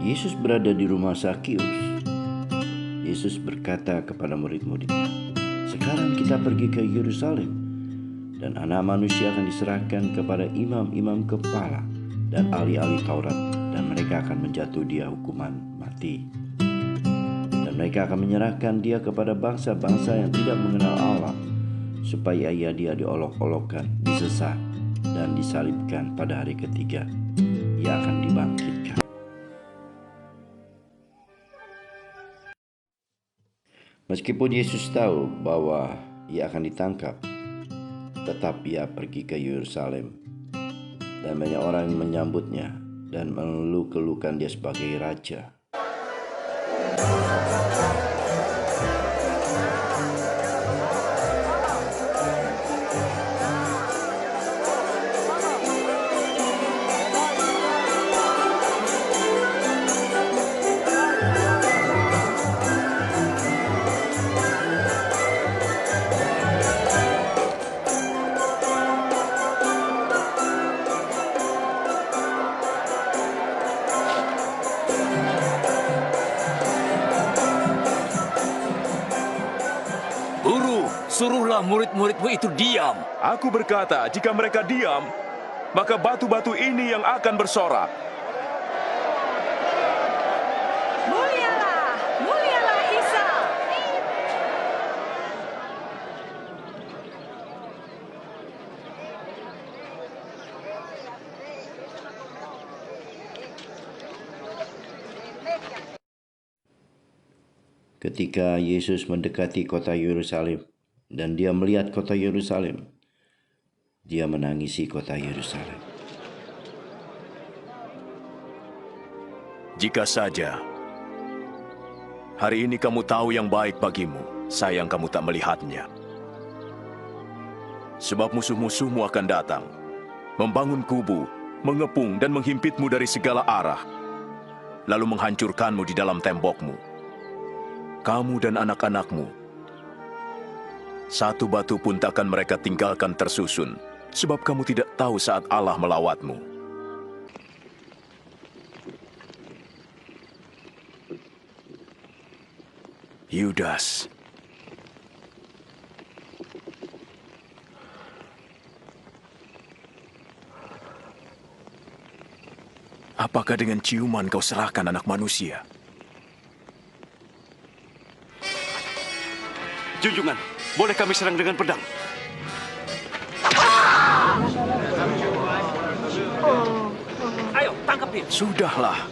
Yesus berada di rumah Zakius. Yesus berkata kepada murid-muridnya, "Sekarang kita pergi ke Yerusalem, dan Anak Manusia akan diserahkan kepada imam-imam kepala dan ahli-ahli Taurat, dan mereka akan menjatuh dia hukuman mati. Dan mereka akan menyerahkan dia kepada bangsa-bangsa yang tidak mengenal Allah, supaya dia diolok-olokkan, disesat, dan disalibkan. Pada hari ketiga ia akan dibangkitkan." Meskipun Yesus tahu bahwa ia akan ditangkap, tetap ia pergi ke Yerusalem, dan banyak orang yang menyambutnya dan mengeluh-keluhkan dia sebagai raja. Guru, suruhlah murid-muridmu itu diam. Aku berkata, jika mereka diam, maka batu-batu ini yang akan bersorak. Mulialah, mulialah Isa. Ketika Yesus mendekati kota Yerusalem dan dia melihat kota Yerusalem, dia menangisi kota Yerusalem. Jika saja hari ini kamu tahu yang baik bagimu, sayang kamu tak melihatnya. Sebab musuh-musuhmu akan datang, membangun kubu, mengepung dan menghimpitmu dari segala arah, lalu menghancurkanmu di dalam tembokmu. Kamu dan anak-anakmu, satu batu pun takkan mereka tinggalkan tersusun, sebab kamu tidak tahu saat Allah melawatmu. Yudas, apakah dengan ciuman kau serahkan Anak Manusia? Junjungan, boleh kami serang dengan pedang? Ayo, tangkap dia. Sudahlah.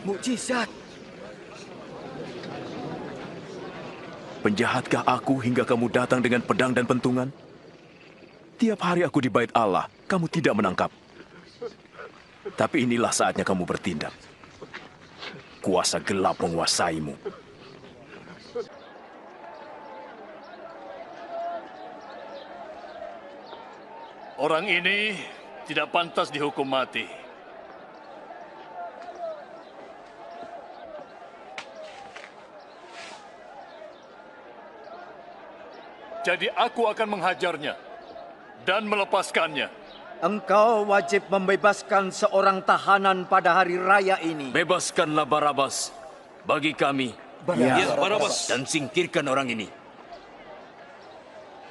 Mukjizat. Penjahatkah aku hingga kamu datang dengan pedang dan pentungan? Tiap hari aku di bait Allah, kamu tidak menangkap. Tapi inilah saatnya kamu bertindak. Kuasa gelap menguasaimu. Orang ini tidak pantas dihukum mati. Jadi aku akan menghajarnya dan melepaskannya. Engkau wajib membebaskan seorang tahanan pada hari raya ini. Bebaskanlah Barabas bagi kami. Ya, Barabas. Dan singkirkan orang ini.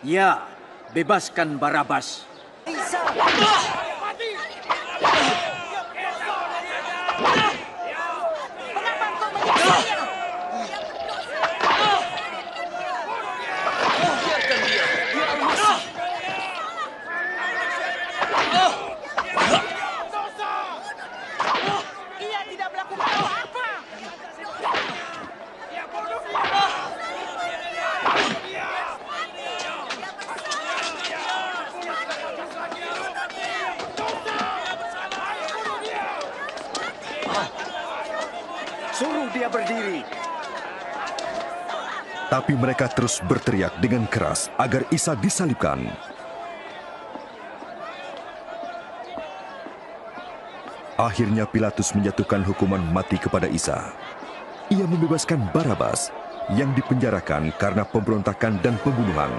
Ya, bebaskan Barabas. Ia tidak melakukan apa-apa. Suruh dia berdiri. Tapi mereka terus berteriak dengan keras agar Isa disalibkan. Akhirnya Pilatus menjatuhkan hukuman mati kepada Isa. Ia membebaskan Barabas yang dipenjarakan karena pemberontakan dan pembunuhan,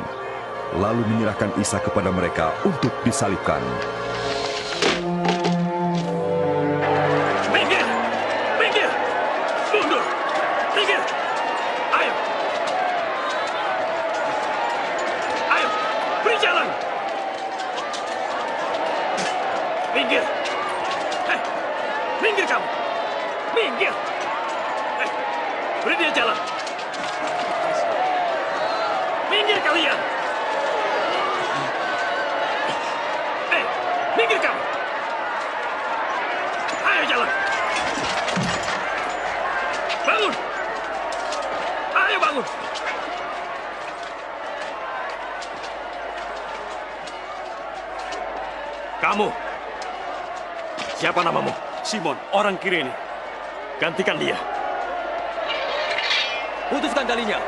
lalu menyerahkan Isa kepada mereka untuk disalibkan. Minggir! Minggir! Mundur! Minggir! Ayo! Ayo! Beri jalan! Minggir! Minggir kamu! Minggir! Beri dia jalan! Minggir kalian! Minggir kamu! Ayo jalan! Bangun! Ayo bangun! Kamu! Siapa namamu? Simon, orang Kirene. Gantikan dia. Putuskan talinya.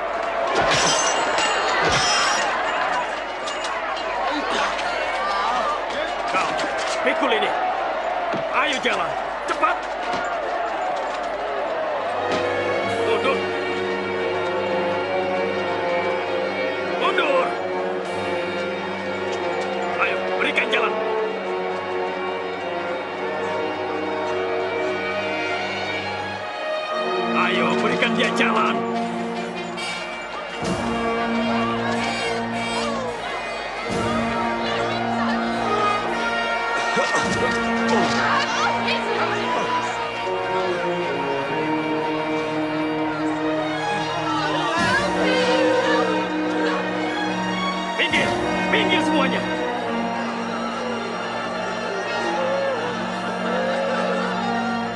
Kau, pikul ini. Ayo jalan, cepat. Mundur. Mundur. Ayo, berikan jalan. Ayo, berikan dia jalan. Minggir, minggir semuanya.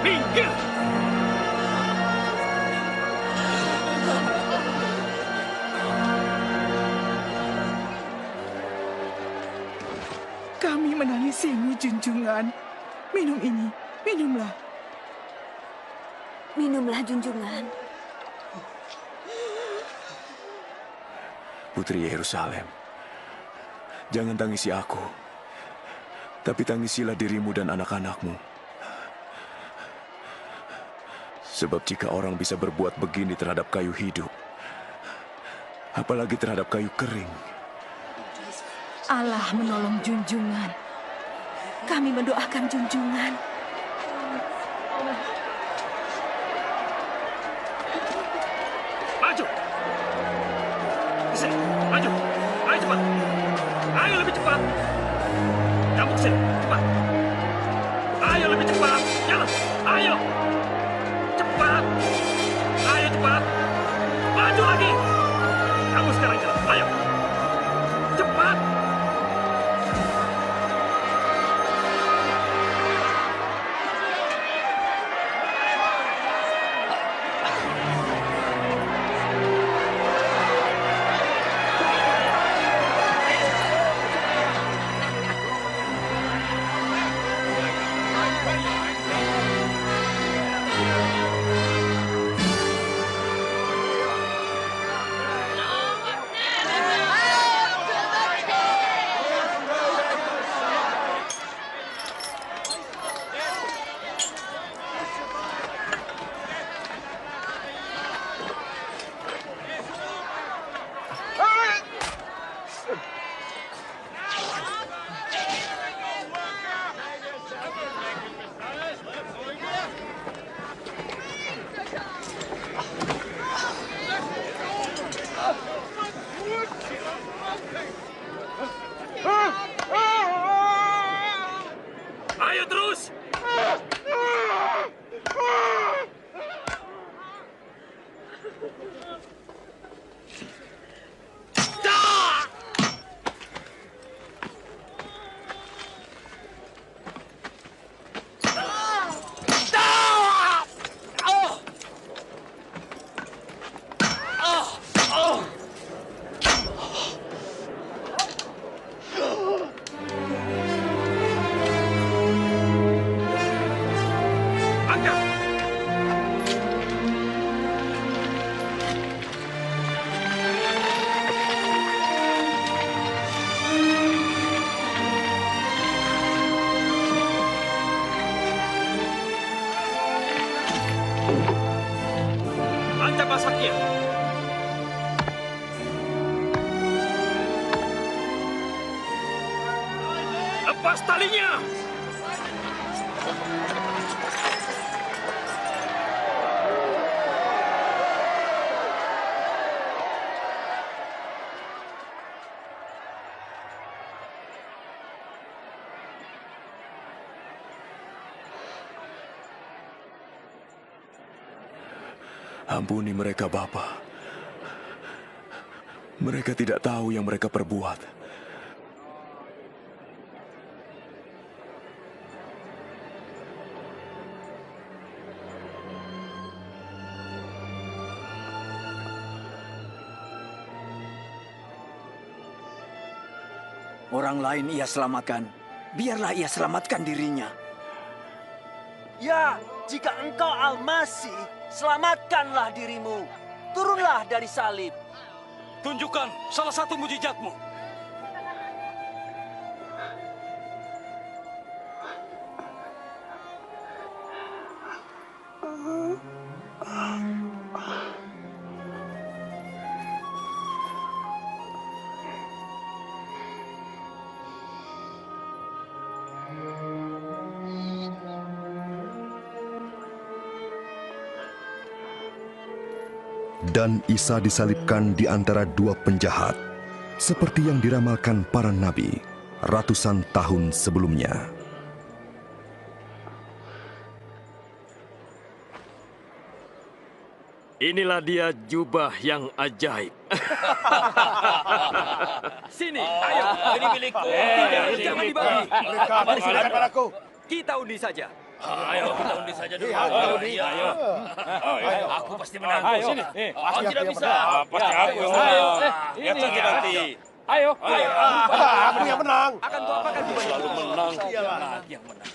Minggir. Kami menangisimu, junjungan. Minum ini, minumlah. Minumlah, junjungan. Putri Yerusalem, jangan tangisi aku, tapi tangisilah dirimu dan anak-anakmu. Sebab jika orang bisa berbuat begini terhadap kayu hidup, apalagi terhadap kayu kering. Allah menolong junjungan. Kami mendoakan junjungan. Maju. Kesini, maju. Ayo cepat. Ayo lebih cepat. Kamu kesini, cepat. Ayo lebih cepat. Jalan. Ayo. Cepat. Ayo cepat. Maju lagi. Kamu sekarang jalan. Ayo. Cepat. Ayo terus. Angkat. Tancap asapnya. Lepas talinya! Ampuni mereka, Bapa. Mereka tidak tahu yang mereka perbuat. Orang lain ia selamatkan, biarlah ia selamatkan dirinya. Ya, jika engkau Al-Masih, selamatkanlah dirimu. Turunlah dari salib. Tunjukkan salah satu mujizatmu. Dan Isa disalibkan di antara dua penjahat, seperti yang diramalkan para nabi ratusan tahun sebelumnya. Inilah dia jubah yang ajaib. Sini, ayo. Ini milikku. Jangan dibagi. Mari silakan padaku. Kita undi saja. Ayo, kita undi saja dulu. Ayo. Aku pasti menang. Sini. Kau tidak bisa. Pasti aku yang menang. Lihat saja nanti. Ayo. Aku yang menang. Akan kau apakan jubah selalu menang. Dialah yang menang.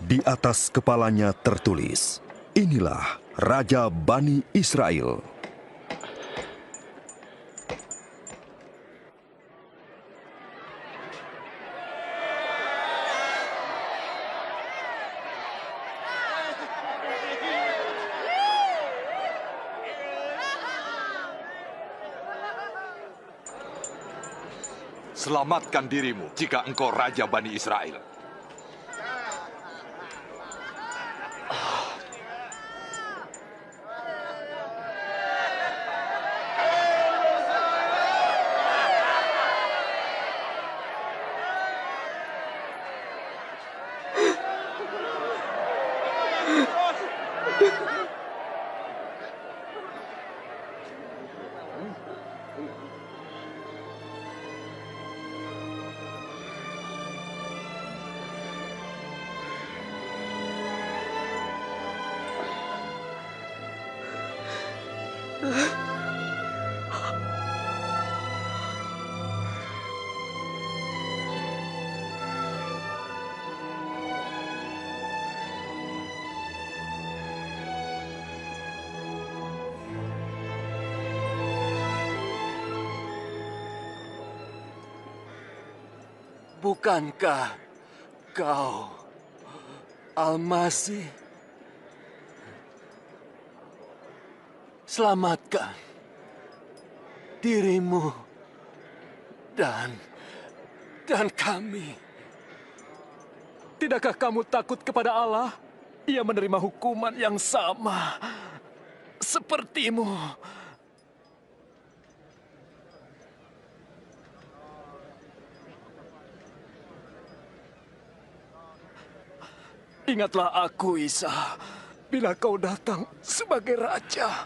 Di atas kepalanya tertulis, "Inilah Raja Bani Israel." Selamatkan dirimu jika engkau Raja Bani Israel. Bukankah kau Al-Masih? Selamatkan dirimu dan kami. Tidakkah kamu takut kepada Allah? Ia menerima hukuman yang sama sepertimu. Ingatlah aku, Isa, bila kau datang sebagai raja.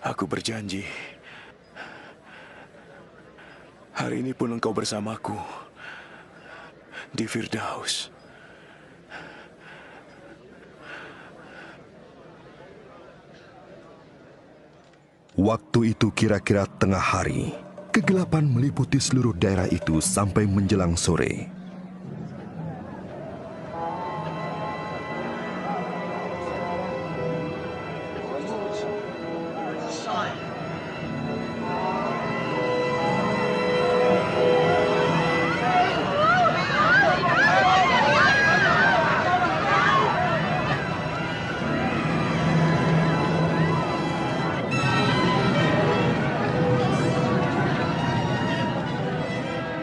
Aku berjanji, hari ini pun engkau bersamaku di Firdaus. Waktu itu kira-kira tengah hari. Kegelapan meliputi seluruh daerah itu sampai menjelang sore.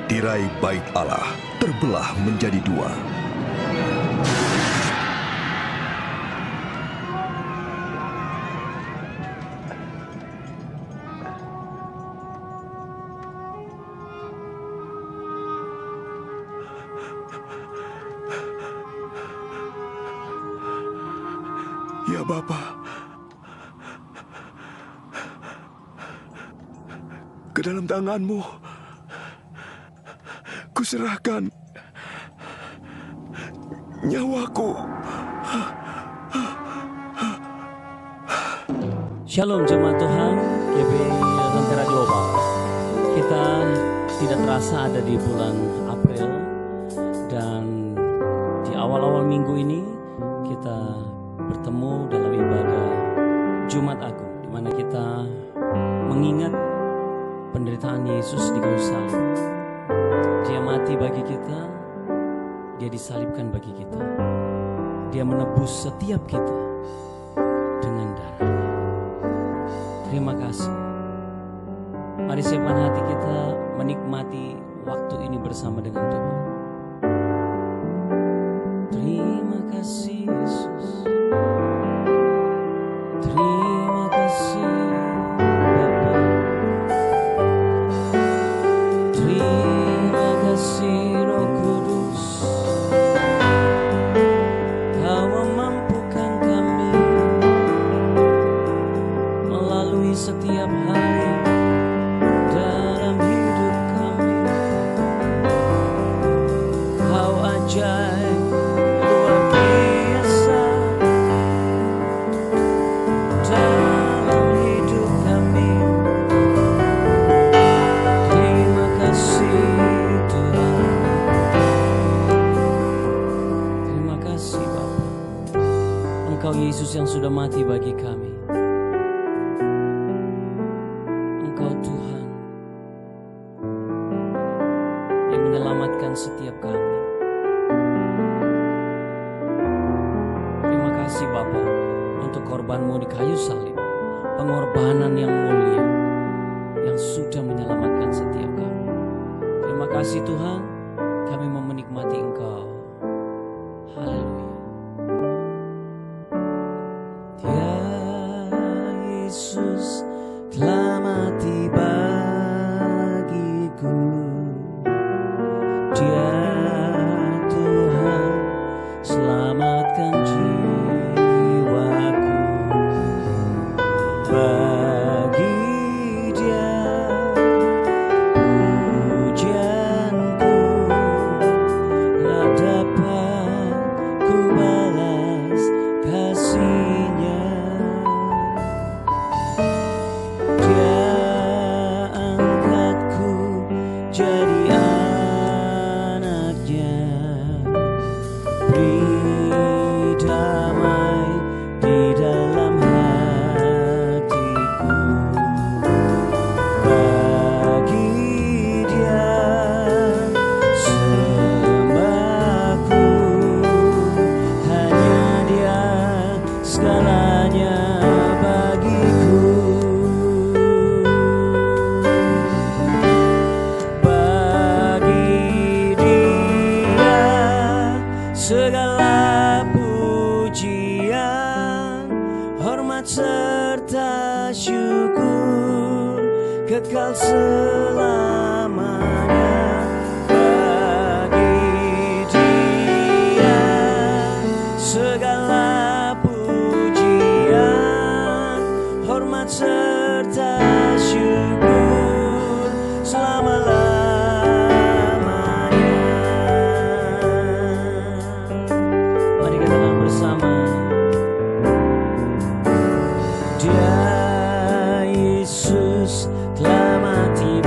Tirai bait Allah terbelah menjadi dua. Ya Bapa, ke dalam tangan-Mu kuserahkan nyawaku. Shalom jemaat Tuhan, GBI Lentera Global. Kita tidak terasa ada di bulan April, dan di awal-awal minggu ini kita bertemu dalam ibadah Jumat Agung, di mana kita mengingat penderitaan Yesus di kayu salib. Dia mati bagi kita, Dia disalibkan bagi kita, Dia menebus setiap kita dengan darahnya. Terima kasih. Mari siapkan hati kita menikmati waktu ini bersama dengan Tuhan. Terima kasih Yesus. Terima kasih Bapa. Terima kasih Roh Kudus. Kau memampukan kami melalui setiap hari dalam hidup kami. Kau ajaib, luar biasa dalam hidup kami. Terima kasih Tuhan. Terima kasih Bapa. Engkau Yesus yang sudah mati bagi kami. Engkau Tuhan yang menyelamatkan setiap kami. Terima kasih Bapa untuk korban-Mu di kayu salib, pengorbanan yang mulia yang sudah menyelamatkan setiap kami. Terima kasih Tuhan, kami mau menikmati Engkau. Haleluya. Dia Yesus telah mati bagiku. Dia Tuhan selamatkan jiwaku. Bagi Dia pujianku tak dapat ku balas kasih-Nya. Dia angkatku jadi anak-Nya. Beri damai di dalam hatiku. Bagi Dia sembahku. Hanya Dia segalanya bagiku. Bagi Dia segala pujian, hormat serta syukur kekal selamanya. Bagi Dia segala pujian, hormat serta syukur selama-lamanya. Mari katakan bersama. Dia Yesus telah mati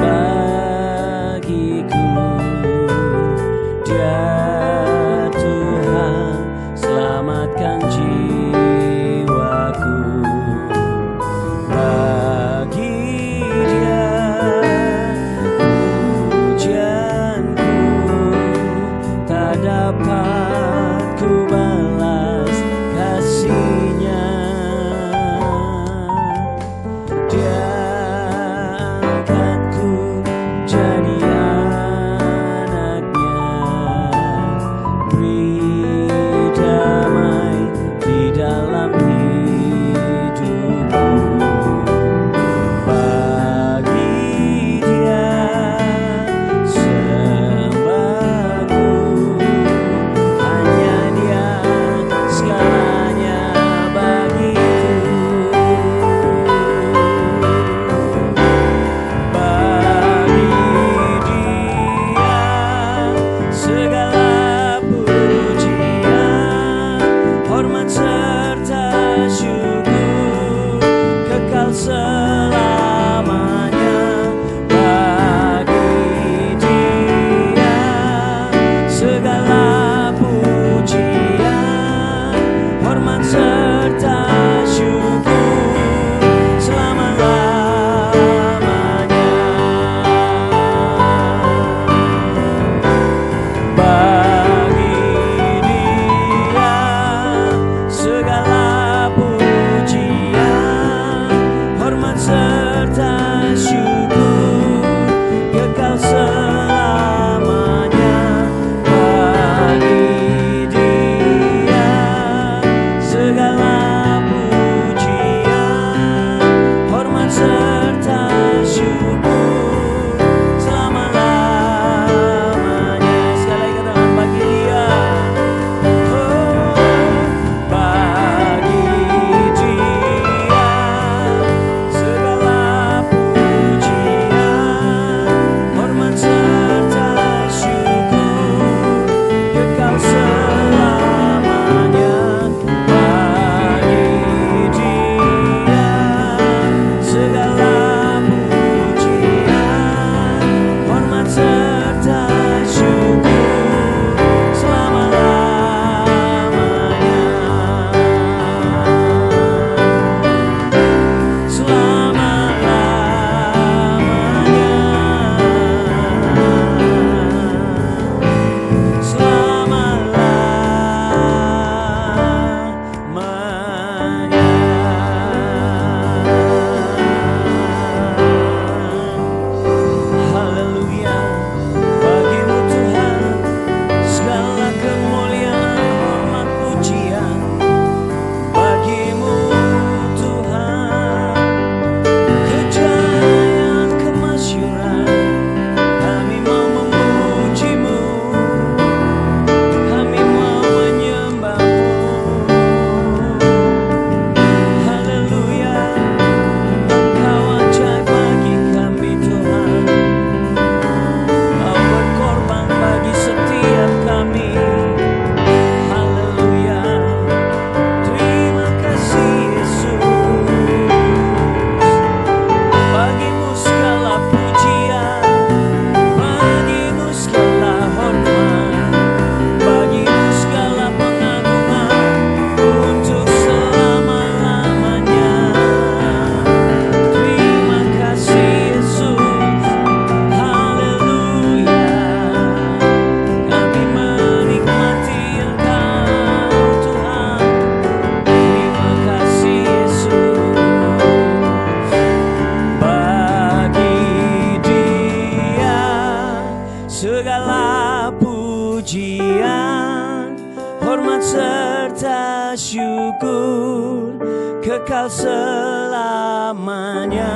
syukur kekal selamanya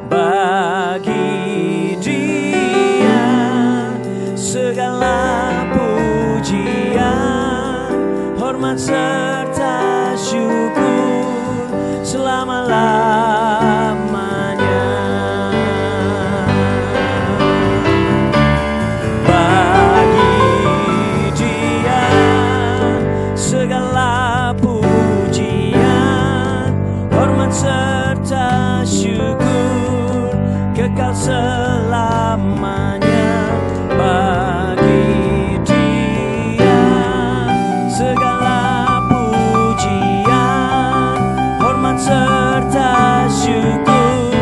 bagi Dia. Segala pujian, hormat serta syukur selama-lamanya bagi Dia. Segala pujian, hormat serta syukur kekal selamanya bagi Dia. Segala pujian, hormat serta syukur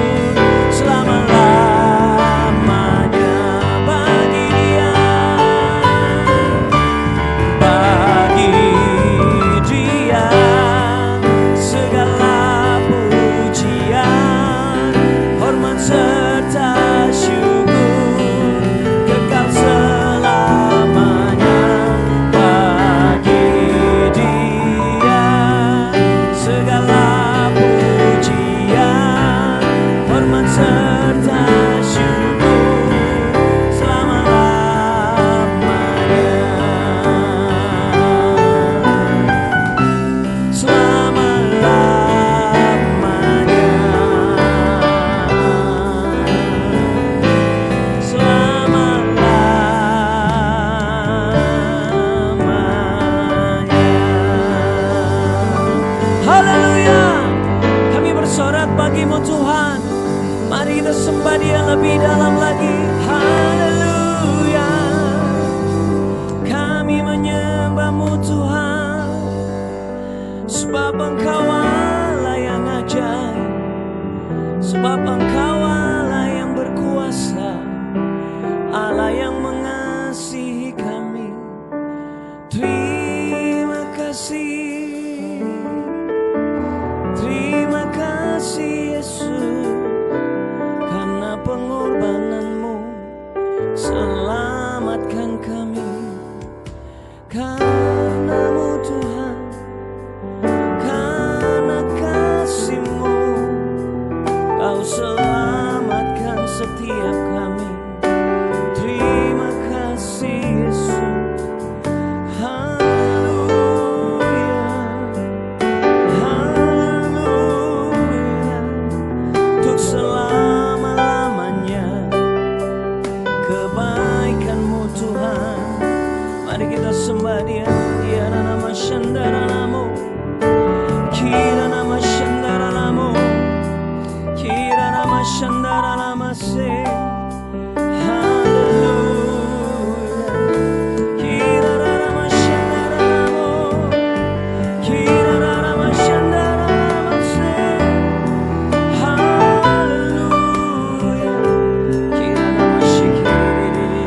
selama-lamanya bagi Dia. Bagi Dia segala pujian, hormat serta syukur kekal selamanya bagi Dia. Segala pujian, hormat serta syukur selama-lamanya. Selama-lamanya. Haleluya, kami bersorak bagimu Tuhan. Mari kita sembah Dia lebih dalam lagi. Haleluya, kami menyembahmu Tuhan, sebab Engkau Allah yang ajaib, sebab Engkau Allah yang berkuasa, Allah yang mengasihi kami. Terima kasih, terima kasih Yesus, karena pengorbananmu selamatkan kami. Karenamu Tuhan, karena kasih-Mu Kau selamatkan setiap kami. Terima kasih Yesus. Haleluya, haleluya, untuk selama-lamanya kebaikan-Mu Tuhan. Mari kita sembah Dia. Dia nama Shandara Namo, Kira nama Shandara Namo, Kira nama Shandara Nama Se. Haleluya, Kira nama Shandara Namo, Kira nama Shandara Nama Se. Haleluya, Kira nama Shikiri,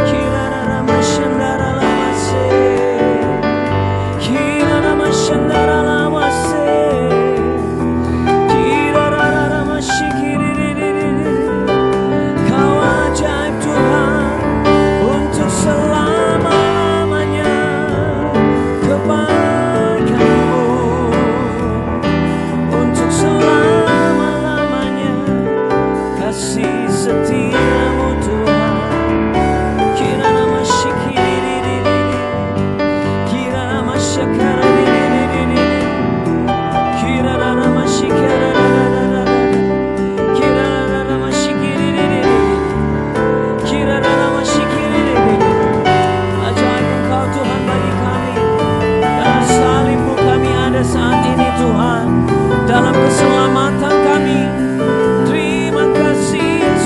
Kira nama Shandara Nama Se, Kira nama Shandara Nama Se, Kira nama Shikiri. Kau ajaib Tuhan, untuk selama-lamanya kebaikan-Mu, untuk selama-lamanya kasih setia-Mu Tuhan. Kira nama Shikiri, Kira nama Shakara, Kira nama Shikara, Kira nama Shikiri, Kira nama Shikiri. Ajaib Engkau Tuhan bagi kami. Dalam salib-Mu kami ada saat ini Tuhan, dalam keselamatan kami. Terima kasih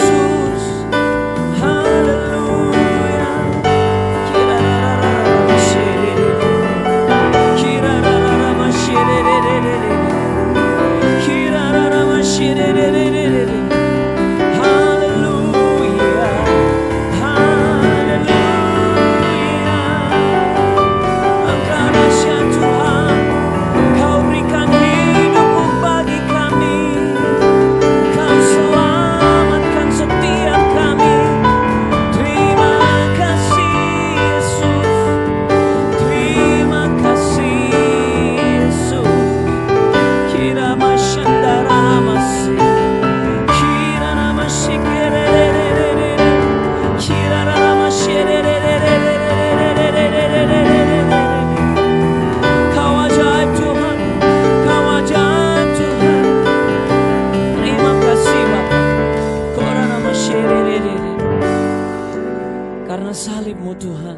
karena salib-Mu Tuhan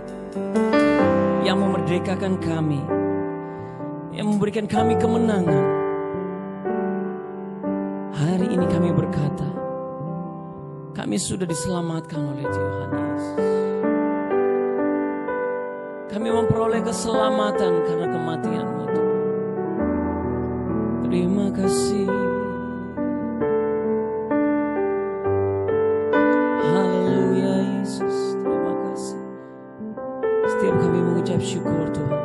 yang memerdekakan kami, yang memberikan kami kemenangan. Hari ini kami berkata, kami sudah diselamatkan oleh Tuhan Yesus. Kami memperoleh keselamatan karena kematian-Mu Tuhan. Terima kasih. Haleluya Yesus, terima kasih. Setiap kami mengucap syukur Tuhan.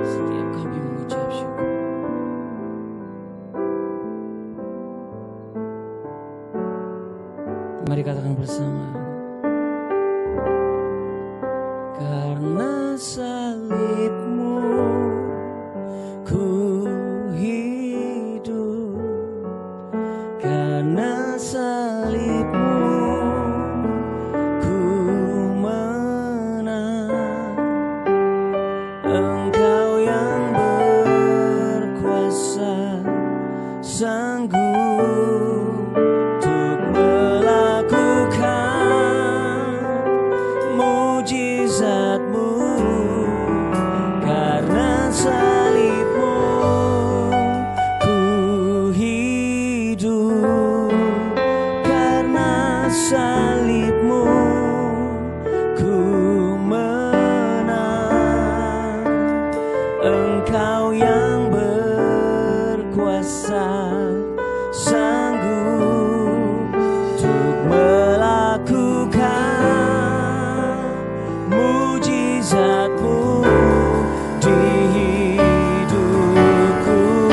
Setiap kami mengucap syukur. Mari katakan bersama. Karena salib-Mu ku hidup, karena salib-Mu ku menang. Engkau yang berkuasa, sanggup untuk melakukan mujizat-Mu. Karena salib-Mu ku hidup, karena salib-Mu ku menang. Engkau yang berkuasa, sanggup untuk melakukan mujizat-Mu di hidupku.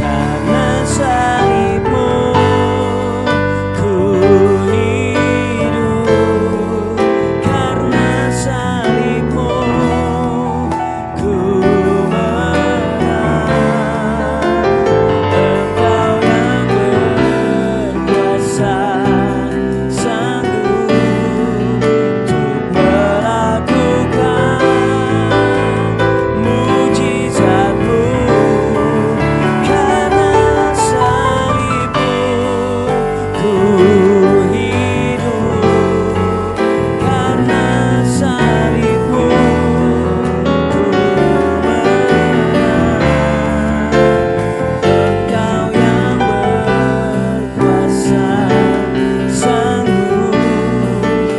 Karena salib-Mu ku hidup, karena salib-Mu ku menang. Engkau yang berkuasa, sanggup untuk melakukan mujizat-Mu. Karena salib-Mu ku hidup, karena salib-Mu ku menang. Engkau yang berkuasa, sanggup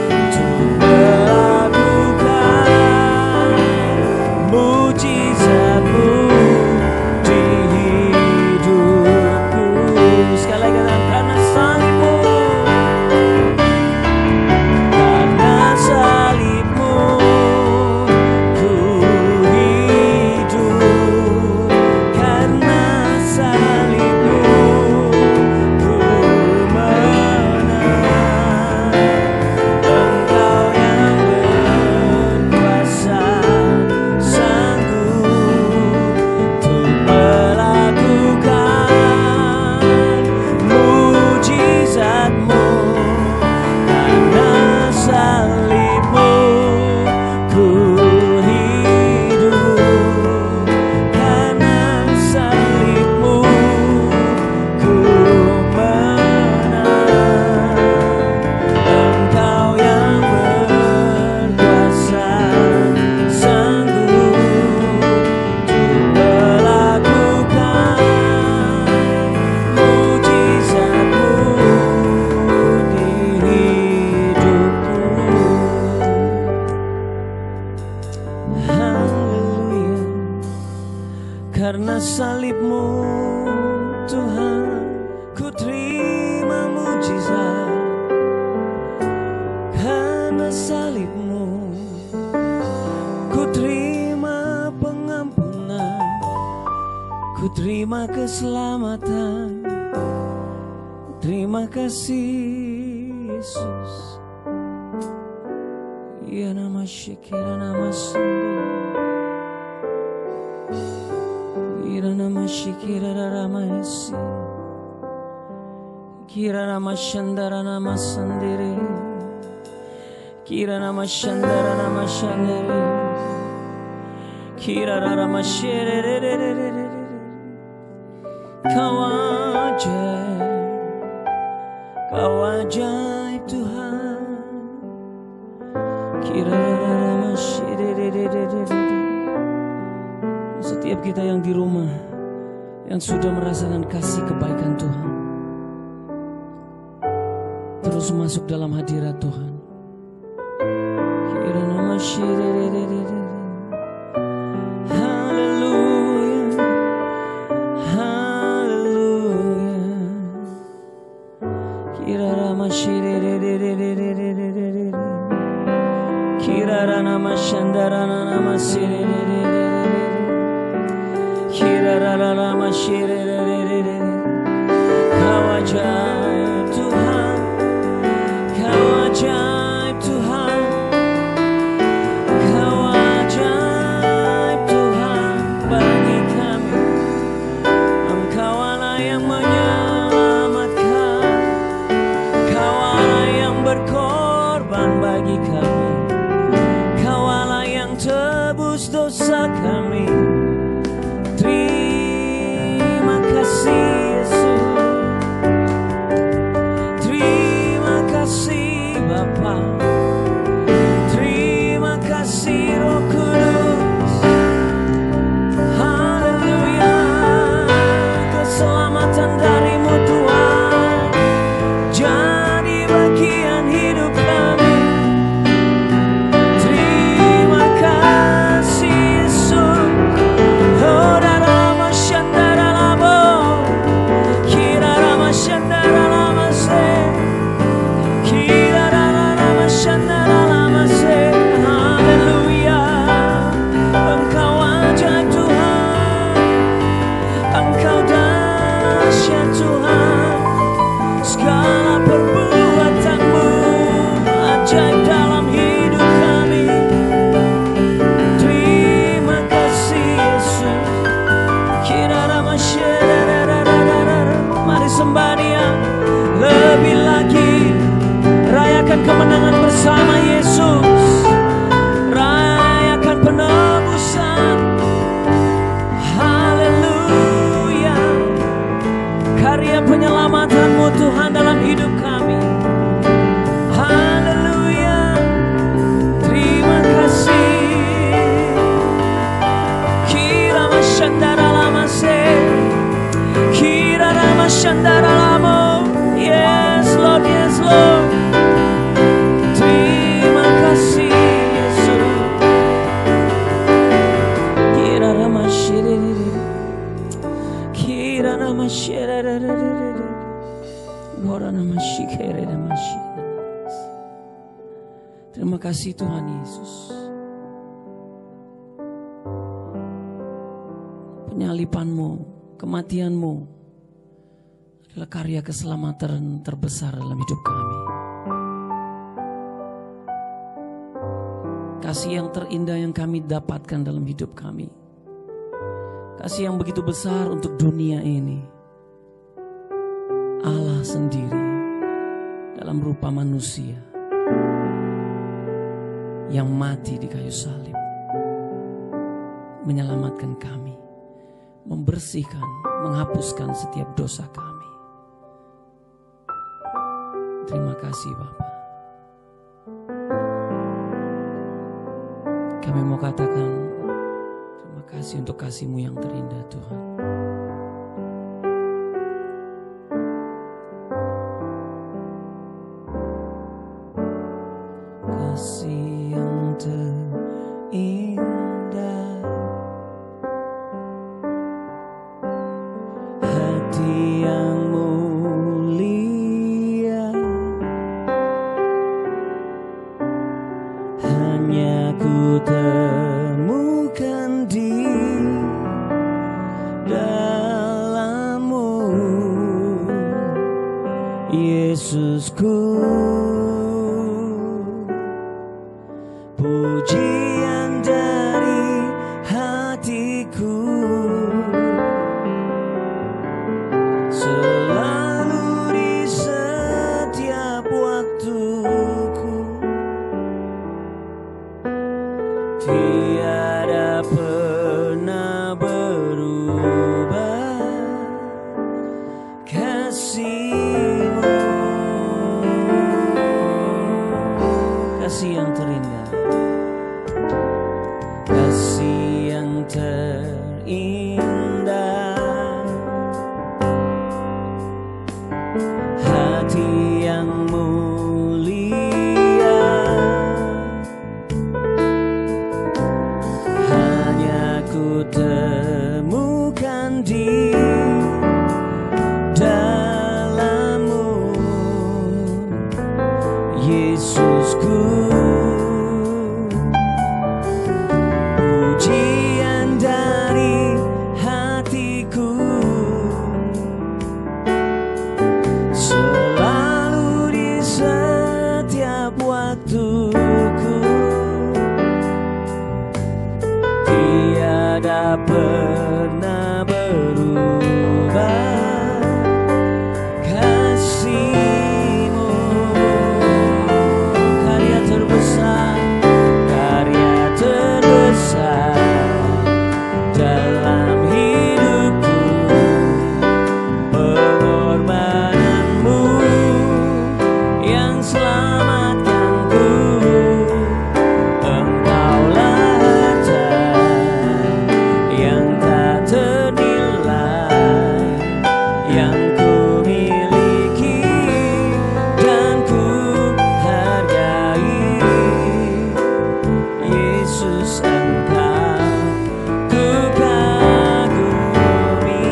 untuk melakukan mujizat-Mu di hidupku. Sekali lagi katakan, karena salib-Mu, karena salib-Mu ku hidup, karena salib-Mu ku menang. Engkau yang berkuasa, sanggup untuk melakukan mujizat-Mu. Karena salib-Mu ku hidup, karena salib-Mu ku menang. Engkau yang berkuasa, sanggup untuk melakukan mujizat-Mu di hidupku. Haleluya. Karena salib-Mu Tuhan, ku terima mujizat. Karena salib-Mu ku terima pengampunan, ku terima keselamatan. Terima kasih Yesus. Ya nama syekira nama sendiri. Ira nama syekira nama esi. Kira nama shandara nama sendiri. Kira nama shandara nama sendiri. Kira nama shere. Kau aja ajaib Tuhan. Setiap kita yang di rumah, yang sudah merasakan kasih kebaikan Tuhan, terus masuk dalam hadirat Tuhan. Haleluya, haleluya. Kirarama shirerererererererere, kirarama shandarana nama sirererererere, kirarama shirererererere. Kau ajaib Tuhan, Kau ajaib Tuhan, Kau ajaib Tuhan bagi kami. Engkau Allah yang menyelamatkan, Kau Allah yang berkorban bagi kami, Kau Allah yang tebus dosa kami. Terima kasih Yesus, terima kasih Bapa, terima kasih Roh Kudus. Haleluya, keselamatan dari-Mu Tuhan jadi bagian hidup kami. Terima kasih Yesus. Oh darama shandara labo, kirarama shandara lama se, kirarama shandara lama se. Haleluya, Engkau ajaib Tuhan, Engkau dahsyat Tuhan. Segala perbuatan-Mu ajaib dalam hidup kami. Terima kasih Yesus. Kirarama sherererererere. Mari sembah Dia lebih lagi. Rayakan kemenangan bersama Yesus. Rayakan penebusan. Haleluya, karya penyelamatan-Mu Tuhan dalam hidup kami. Haleluya, terima kasih. Kirama shandara lama se, kirama shandara lamo. Yes Lord, yes Lord. Terima kasih Yesus. Kirama shirerere, kirama shirerere, gorama shikerere mashina. Terima kasih Tuhan Yesus. Penyalipan-Mu, kematian-Mu adalah karya keselamatan terbesar dalam hidup kami. Kasih yang terindah yang kami dapatkan dalam hidup kami. Kasih yang begitu besar untuk dunia ini. Allah sendiri dalam rupa manusia yang mati di kayu salib menyelamatkan kami, membersihkan, menghapuskan setiap dosa kami. Terima kasih Bapa. Kami mau katakan terima kasih untuk kasih-Mu yang terindah Tuhan. Kasih yang terindah, hati yang mulia, hanya ku temukan di dalam-Mu, Yesusku. Pujian dari hatiku selalu di setiap waktuku, tiada pernah berubah. Kasih-Mu di dalam-Mu, Yesusku. Pujian dari hatiku selalu di setiap waktuku, tiada pernah berubah kasih-Mu. Karya terbesar dalam hidupku, pengorbananmu yang selamatkanku. Engkaulah harta yang tak ternilai, yang ku miliki dan ku hargai. Yesus, Engkau ku kagumi.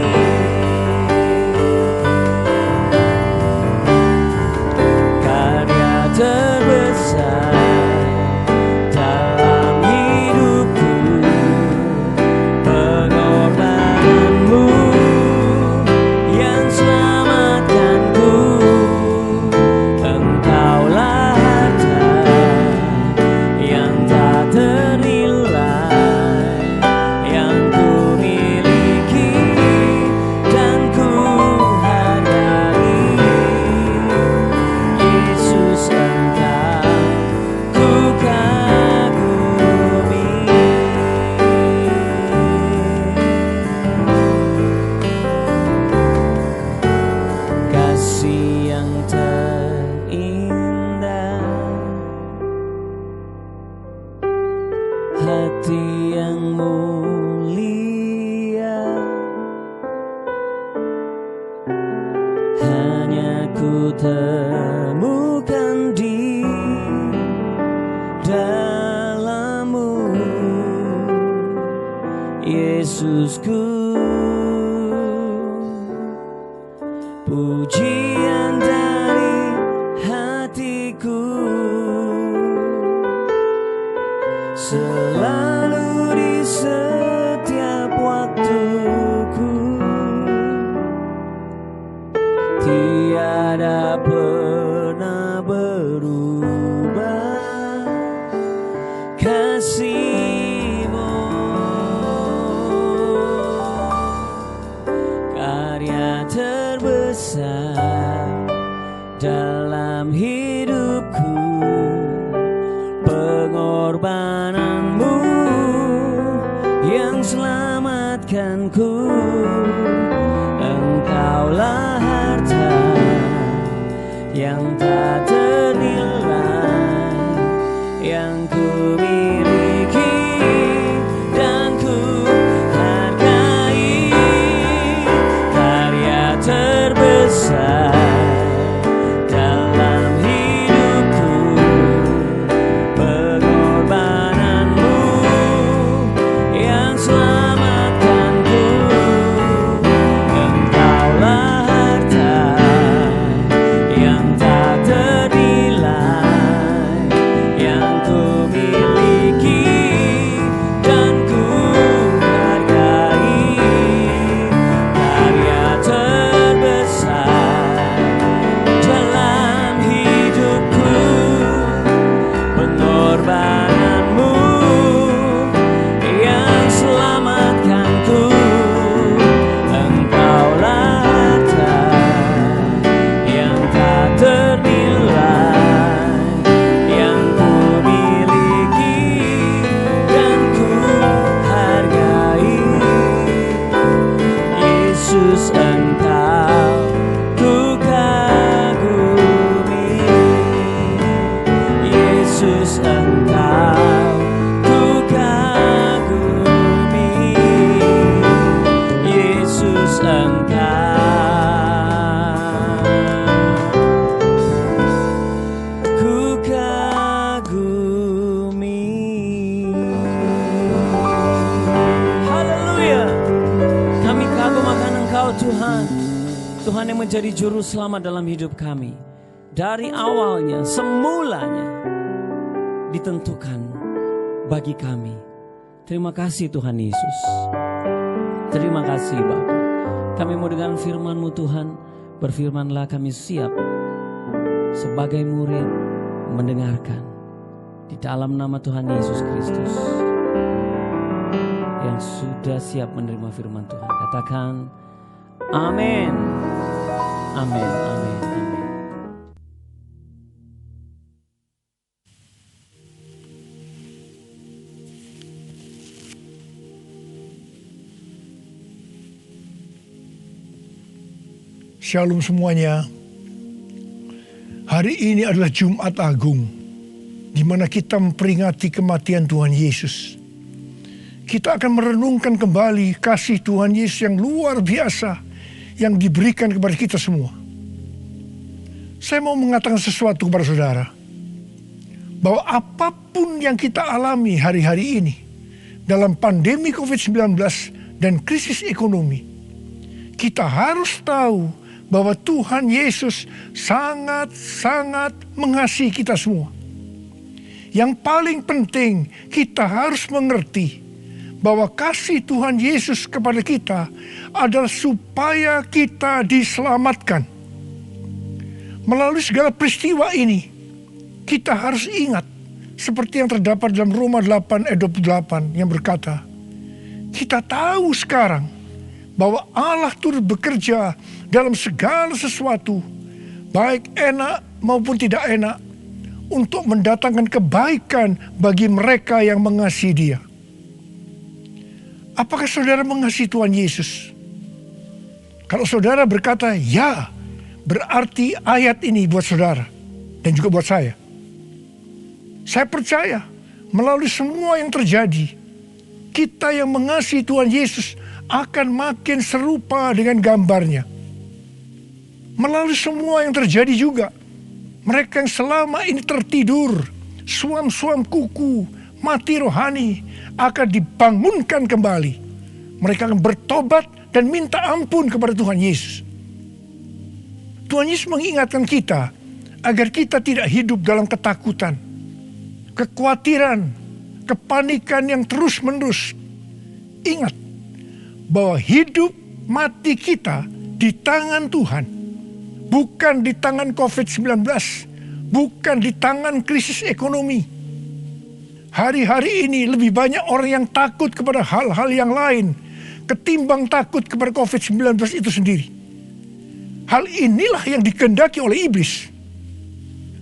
Karya terbesar dalam hidupku, pengorbananmu yang selamatkanku. Engkaulah harta yang tak ternilai, yang ku miliki dan ku hargai. Yesus, Engkau ku kagumi. Kasih yang terindah, hati yang mulia, hanya ku temukan di dalam-Mu, Yesusku. Pujian dari hatiku selalu di setiap waktuku, tiada pernah berubah kasih-Mu. Karya terbesar dalam hidupku, pengorbananmu yang selamatkanku. Engkaulah harta yang tak ternilai, yang ku miliki dan ku hargai. Karya terbesar dalam hidupku, pengorbananmu yang selamatkanku. Engkaulah harta yang tak ternilai, yang ku miliki dan ku hargai. Karya terbesar dalam hidupku, pengorbananmu yang selamatkanku. Engkaulah harta yang tak ternilai, yang ku miliki dan ku hargai. Yesus, Engkau ku kagumi. Yesus, Engkau ku kagumi. Yesus, Engkau ku kagumi. Haleluya. Kami kagum Tuhan. Tuhan yang menjadi juru selamat dalam hidup kami. Dari awalnya, semulanya ditentukan bagi kami. Terima kasih Tuhan Yesus. Terima kasih Bapa. Kami mau dengan firman-Mu Tuhan, berfirmanlah kami siap sebagai murid mendengarkan. Di dalam nama Tuhan Yesus Kristus yang sudah siap menerima firman Tuhan. Katakan amin. Amin, amin, amin. Shalom semuanya. Hari ini adalah Jumat Agung, di mana kita memperingati kematian Tuhan Yesus. Kita akan merenungkan kembali kasih Tuhan Yesus yang luar biasa yang diberikan kepada kita semua. Saya mau mengatakan sesuatu kepada saudara, bahwa apapun yang kita alami hari-hari ini dalam pandemi COVID-19 dan krisis ekonomi, kita harus tahu bahwa Tuhan Yesus sangat-sangat mengasihi kita semua. Yang paling penting, kita harus mengerti bahwa kasih Tuhan Yesus kepada kita adalah supaya kita diselamatkan. Melalui segala peristiwa ini, kita harus ingat seperti yang terdapat dalam Roma 8 ayat 28 yang berkata, kita tahu sekarang bahwa Allah turut bekerja dalam segala sesuatu, baik enak maupun tidak enak, untuk mendatangkan kebaikan bagi mereka yang mengasihi Dia. Apakah saudara mengasihi Tuhan Yesus? Kalau saudara berkata ya, berarti ayat ini buat saudara dan juga buat saya. Saya percaya melalui semua yang terjadi, kita yang mengasihi Tuhan Yesus akan makin serupa dengan gambarnya. Melalui semua yang terjadi juga, mereka yang selama ini tertidur, suam-suam kuku, mati rohani, akan dibangunkan kembali. Mereka akan bertobat dan minta ampun kepada Tuhan Yesus. Tuhan Yesus mengingatkan kita agar kita tidak hidup dalam ketakutan, kekhawatiran, kepanikan yang terus-menerus. Ingat bahwa hidup mati kita di tangan Tuhan, bukan di tangan COVID-19, bukan di tangan krisis ekonomi. Hari-hari ini lebih banyak orang yang takut kepada hal-hal yang lain ketimbang takut kepada COVID-19 itu sendiri. Hal inilah yang dikehendaki oleh iblis.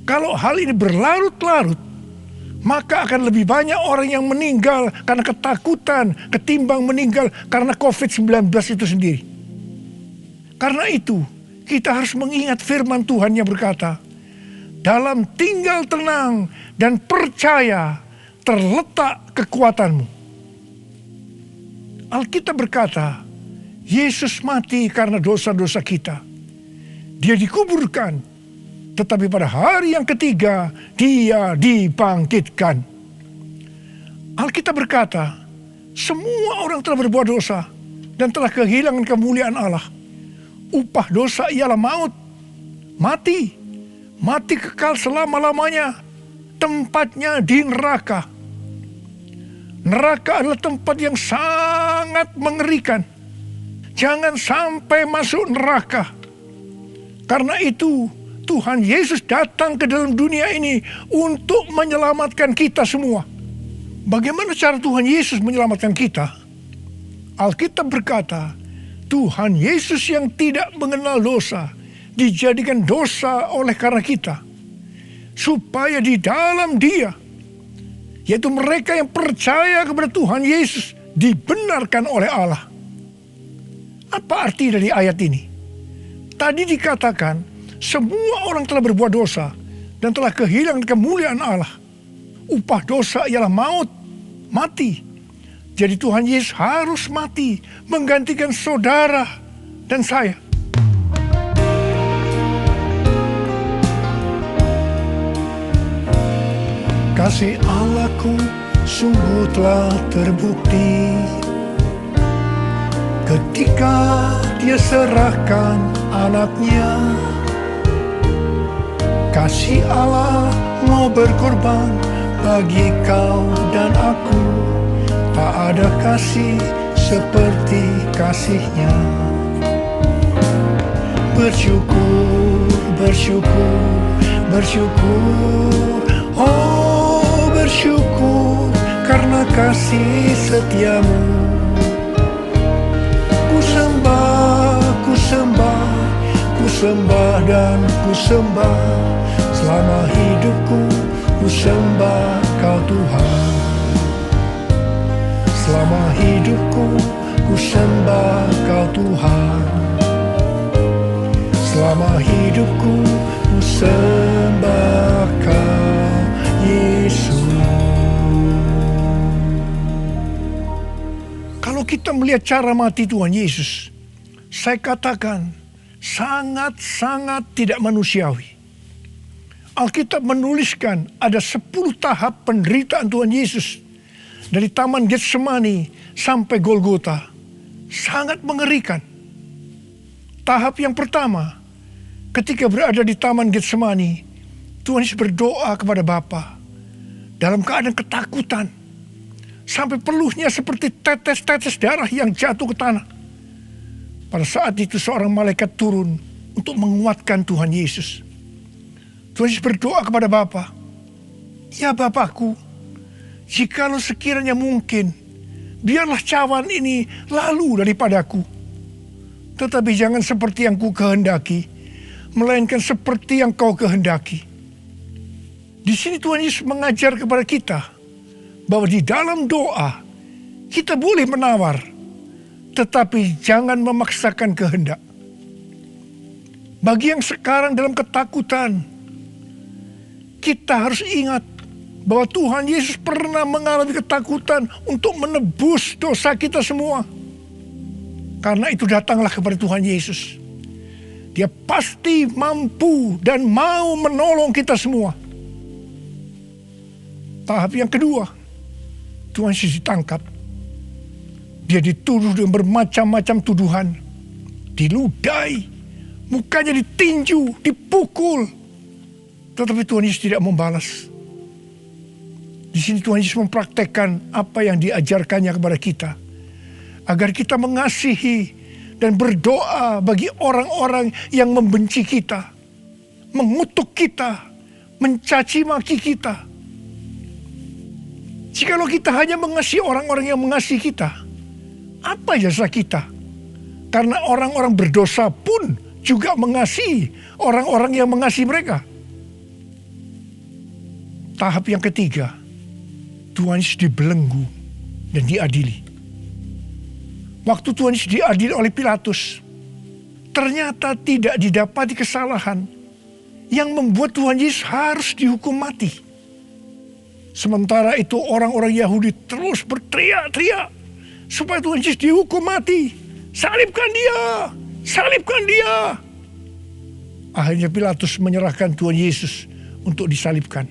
Kalau hal ini berlarut-larut, maka akan lebih banyak orang yang meninggal karena ketakutan ketimbang meninggal karena COVID-19 itu sendiri. Karena itu, kita harus mengingat firman Tuhan yang berkata, dalam tinggal tenang dan percaya terletak kekuatanmu. Alkitab berkata, Yesus mati karena dosa-dosa kita. Dia dikuburkan, tetapi pada hari yang ketiga, Dia dibangkitkan. Alkitab berkata, semua orang telah berbuat dosa dan telah kehilangan kemuliaan Allah. Upah dosa ialah maut, mati kekal selama-lamanya, tempatnya di neraka. Neraka adalah tempat yang sangat mengerikan. Jangan sampai masuk neraka. Karena itu Tuhan Yesus datang ke dalam dunia ini untuk menyelamatkan kita semua. Bagaimana cara Tuhan Yesus menyelamatkan kita? Alkitab berkata, Tuhan Yesus yang tidak mengenal dosa dijadikan dosa oleh karena kita, supaya di dalam Dia, yaitu mereka yang percaya kepada Tuhan Yesus, dibenarkan oleh Allah. Apa arti dari ayat ini? Tadi dikatakan semua orang telah berbuat dosa dan telah kehilangan kemuliaan Allah. Upah dosa ialah maut, mati. Jadi Tuhan Yesus harus mati menggantikan saudara dan saya. Kasih Allahku sungguh telah terbukti. ketika Dia serahkan anaknya. Kasih Allah mau berkorban bagi kau dan aku. Tak ada kasih seperti kasih-Nya. Bersyukur, bersyukur, bersyukur. Oh, bersyukur karena kasih setiamu. Ku sembah, ku sembah, ku sembah dan ku sembah. Selama hidupku ku sembah kau Tuhan. Selama hidupku ku sembah kau Tuhan. Selama hidupku ku sembah kau Yesus. Kalau kita melihat cara mati Tuhan Yesus, saya katakan sangat-sangat tidak manusiawi. Alkitab menuliskan ada 10 tahap penderitaan Tuhan Yesus. Dari Taman Getsemani sampai Golgota. Sangat mengerikan. Tahap yang pertama, ketika berada di Taman Getsemani, Tuhan Yesus berdoa kepada Bapa dalam keadaan ketakutan. Sampai peluhnya seperti tetes-tetes darah yang jatuh ke tanah. Pada saat itu seorang malaikat turun untuk menguatkan Tuhan Yesus. Tuhan Yesus berdoa kepada Bapa, "Ya Bapakku, jikalau sekiranya mungkin, biarlah cawan ini lalu daripadaku. Tetapi jangan seperti yang ku kehendaki, melainkan seperti yang kau kehendaki." Di sini Tuhan Yesus mengajar kepada kita bahwa di dalam doa kita boleh menawar, tetapi jangan memaksakan kehendak. Bagi yang sekarang dalam ketakutan, kita harus ingat bahwa Tuhan Yesus pernah mengalami ketakutan untuk menebus dosa kita semua. Karena itu datanglah kepada Tuhan Yesus. Dia pasti mampu dan mau menolong kita semua. Tahap yang kedua, Tuhan Yesus ditangkap. Dia dituduh dengan bermacam-macam tuduhan. Diludahi, mukanya ditinju, dipukul. Tetapi Tuhan Yesus tidak membalas. Di sini Tuhan Yesus mempraktekkan apa yang diajarkannya kepada kita. Agar kita mengasihi dan berdoa bagi orang-orang yang membenci kita. Mengutuk kita, mencaci maki kita. Jikalau kita hanya mengasihi orang-orang yang mengasihi kita, apa jasa kita? Karena orang-orang berdosa pun juga mengasihi orang-orang yang mengasihi mereka. Tahap yang ketiga, Tuhan Yesus dibelenggu dan diadili. Waktu Tuhan Yesus diadili oleh Pilatus, ternyata tidak didapati kesalahan yang membuat Tuhan Yesus harus dihukum mati. Sementara itu orang-orang Yahudi terus berteriak-teriak supaya Tuhan Yesus dihukum mati. Salibkan dia! Salibkan dia! Akhirnya Pilatus menyerahkan Tuhan Yesus untuk disalibkan.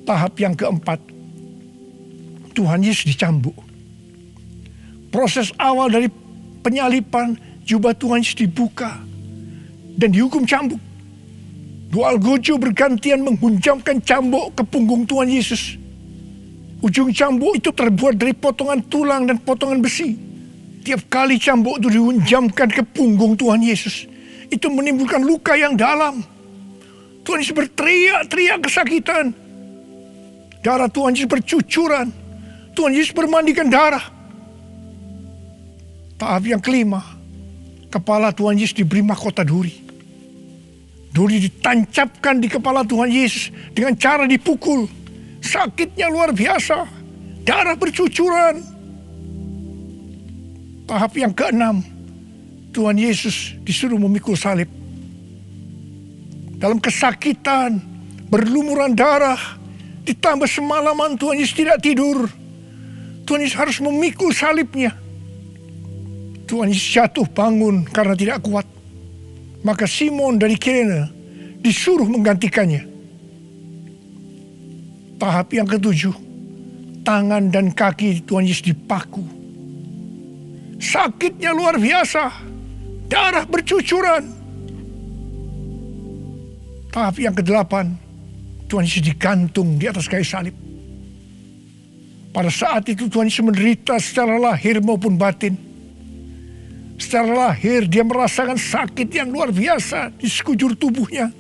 Tahap yang keempat, Tuhan Yesus dicambuk. Proses awal dari penyaliban, jubah Tuhan Yesus dibuka dan dihukum cambuk. Dua algojo bergantian menghunjamkan cambuk ke punggung Tuhan Yesus. Ujung cambuk itu terbuat dari potongan tulang dan potongan besi. Tiap kali cambuk itu dihunjamkan ke punggung Tuhan Yesus, itu menimbulkan luka yang dalam. Tuhan Yesus berteriak-teriak kesakitan. Darah Tuhan Yesus bercucuran. Tuhan Yesus bermandikan darah. Tahap yang kelima, kepala Tuhan Yesus diberi mahkota duri. Duri ditancapkan di kepala Tuhan Yesus dengan cara dipukul. Sakitnya luar biasa. Darah bercucuran. Tahap yang keenam, Tuhan Yesus disuruh memikul salib. Dalam kesakitan, berlumuran darah, ditambah semalaman Tuhan Yesus tidak tidur. Tuhan Yesus harus memikul salibnya. Tuhan Yesus jatuh bangun karena tidak kuat. Maka Simon dari Kirene disuruh menggantikannya. Tahap yang ketujuh, tangan dan kaki Tuhan Yesus dipaku. Sakitnya luar biasa. Darah bercucuran. Tahap yang ke-8, Tuhan Yesus digantung di atas kayu salib. Pada saat itu Tuhan Yesus menderita secara lahir maupun batin. Secara lahir dia merasakan sakit yang luar biasa di sekujur tubuhnya.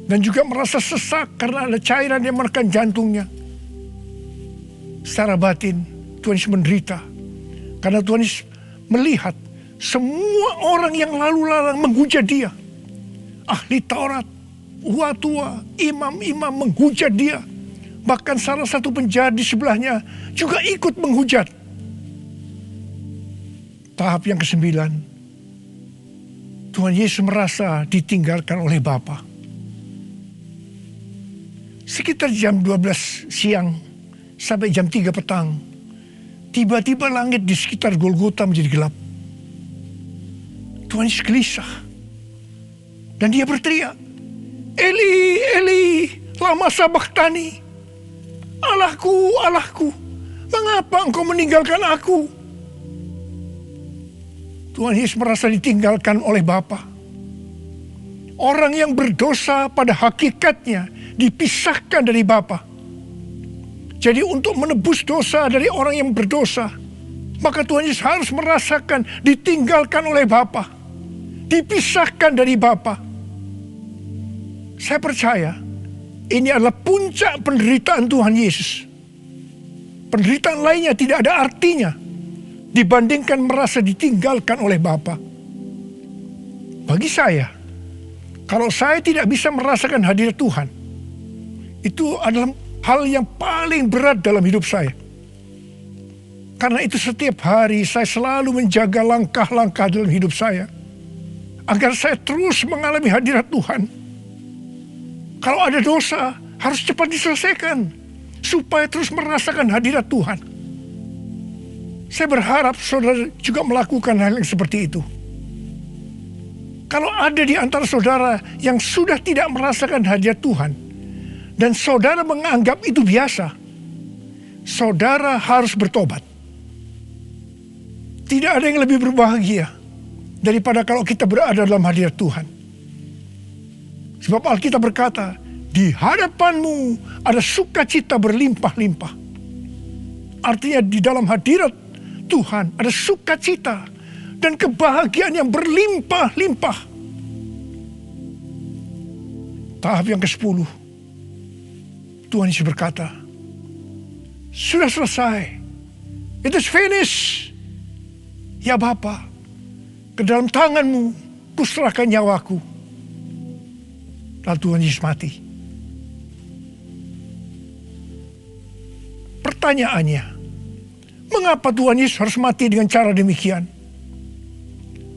Dan juga merasa sesak karena ada cairan yang menekan jantungnya. Secara batin Tuhan Yesus menderita. Karena Tuhan Yesus melihat semua orang yang lalu lalang menghujat dia. Ahli Taurat, tua-tua, imam-imam menghujat dia. Bahkan salah satu penjahat di sebelahnya juga ikut menghujat. Tahap yang ke-9, Tuhan Yesus merasa ditinggalkan oleh Bapa. Sekitar jam 12 siang sampai jam 3 petang, tiba-tiba langit di sekitar Golgota menjadi gelap. Tuhan Yesus gelisah. Dan dia berteriak, Eli, Eli, lama sabachthani. Allahku, Allahku, mengapa engkau meninggalkan aku? Tuhan Yesus merasa ditinggalkan oleh Bapa. Orang yang berdosa pada hakikatnya dipisahkan dari Bapa. Jadi untuk menebus dosa dari orang yang berdosa, maka Tuhan Yesus harus merasakan ditinggalkan oleh Bapa. Dipisahkan dari Bapa. Saya percaya ini adalah puncak penderitaan Tuhan Yesus. Penderitaan lainnya tidak ada artinya dibandingkan merasa ditinggalkan oleh Bapa. Bagi saya, kalau saya tidak bisa merasakan hadirat Tuhan, itu adalah hal yang paling berat dalam hidup saya. Karena itu setiap hari saya selalu menjaga langkah-langkah dalam hidup saya, agar saya terus mengalami hadirat Tuhan. Kalau ada dosa, harus cepat diselesaikan, supaya terus merasakan hadirat Tuhan. Saya berharap saudara juga melakukan hal yang seperti itu. Kalau ada di antara saudara yang sudah tidak merasakan hadirat Tuhan, dan saudara menganggap itu biasa, saudara harus bertobat. Tidak ada yang lebih berbahagia daripada kalau kita berada dalam hadirat Tuhan. Sebab Alkitab berkata, di hadapanmu ada sukacita berlimpah-limpah. Artinya di dalam hadirat Tuhan ada sukacita dan kebahagiaan yang berlimpah-limpah. Tahap yang ke-10, Tuhan Yesus berkata, sudah selesai. It is finished. Ya Bapa, ke dalam tanganmu kuserahkan nyawaku. Lalu Tuhan Yesus mati. Pertanyaannya, mengapa Tuhan Yesus harus mati dengan cara demikian?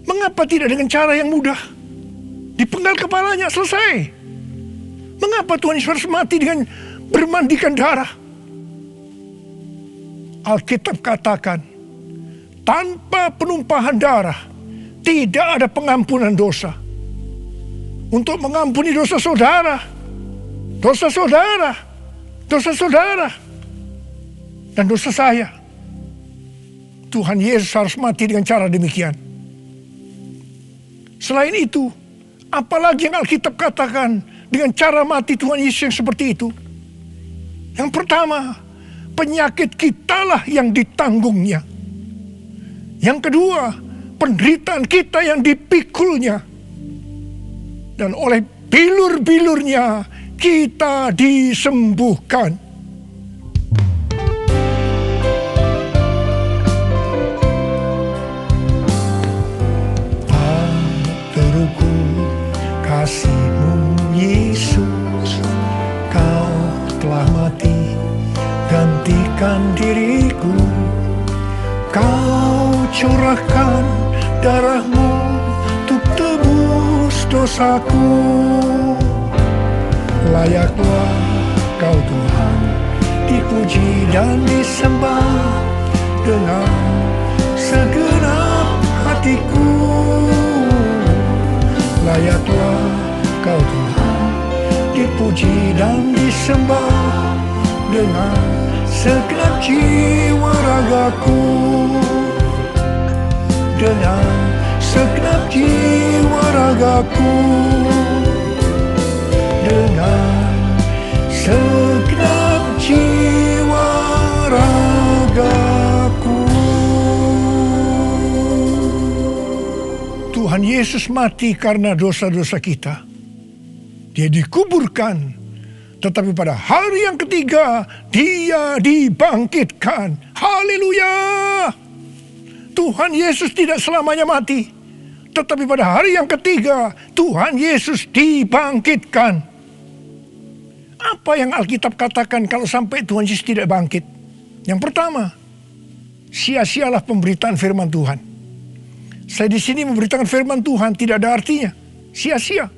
Mengapa tidak dengan cara yang mudah? Dipenggal kepalanya, selesai. Mengapa Tuhan Yesus harus mati dengan bermandikan darah? Alkitab katakan, tanpa penumpahan darah tidak ada pengampunan dosa. Untuk mengampuni dosa saudara, dosa saudara, dosa saudara, dan dosa saya, Tuhan Yesus harus mati dengan cara demikian. Selain itu, apalagi yang Alkitab katakan dengan cara mati Tuhan Yesus yang seperti itu? Yang pertama, penyakit kitalah yang ditanggungnya. Yang kedua, penderitaan kita yang dipikulnya. Dan oleh bilur-bilurnya kita disembuhkan. Terukur kasih-Mu Yesus, Kau telah mati gantikan diriku. Kau curahkan darah-Mu untuk tebus dosaku. Layaklah Kau Tuhan dipuji dan disembah dengan segenap hatiku. Layaklah Kau Tuhan dipuji dan disembah dengan segenap jiwa ragaku. dengan segenap jiwa ragaku, dengan segenap jiwa ragaku. Tuhan Yesus mati karena dosa-dosa kita. Dia dikuburkan, tetapi pada hari yang ketiga Dia dibangkitkan. Haleluya! Tuhan Yesus tidak selamanya mati, tetapi pada hari yang ketiga Tuhan Yesus dibangkitkan. Apa yang Alkitab katakan kalau sampai Tuhan Yesus tidak bangkit? Yang pertama, sia-sialah pemberitaan firman Tuhan. Saya di sini memberitakan firman Tuhan tidak ada artinya, sia-sia.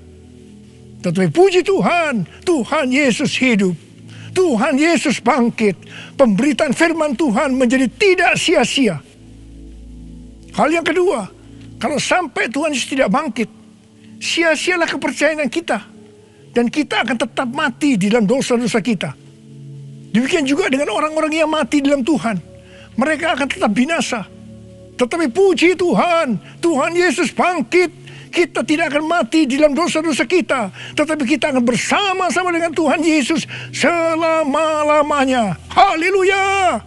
Tetapi puji Tuhan, Tuhan Yesus hidup. Tuhan Yesus bangkit. Pemberitaan firman Tuhan menjadi tidak sia-sia. Hal yang kedua, kalau sampai Tuhan Yesus tidak bangkit, sia-sialah kepercayaan kita. Dan kita akan tetap mati di dalam dosa-dosa kita. Demikian juga dengan orang-orang yang mati di dalam Tuhan. Mereka akan tetap binasa. Tetapi puji Tuhan, Tuhan Yesus bangkit. Kita tidak akan mati di dalam dosa-dosa kita, tetapi kita akan bersama-sama dengan Tuhan Yesus selama-lamanya. Haleluya!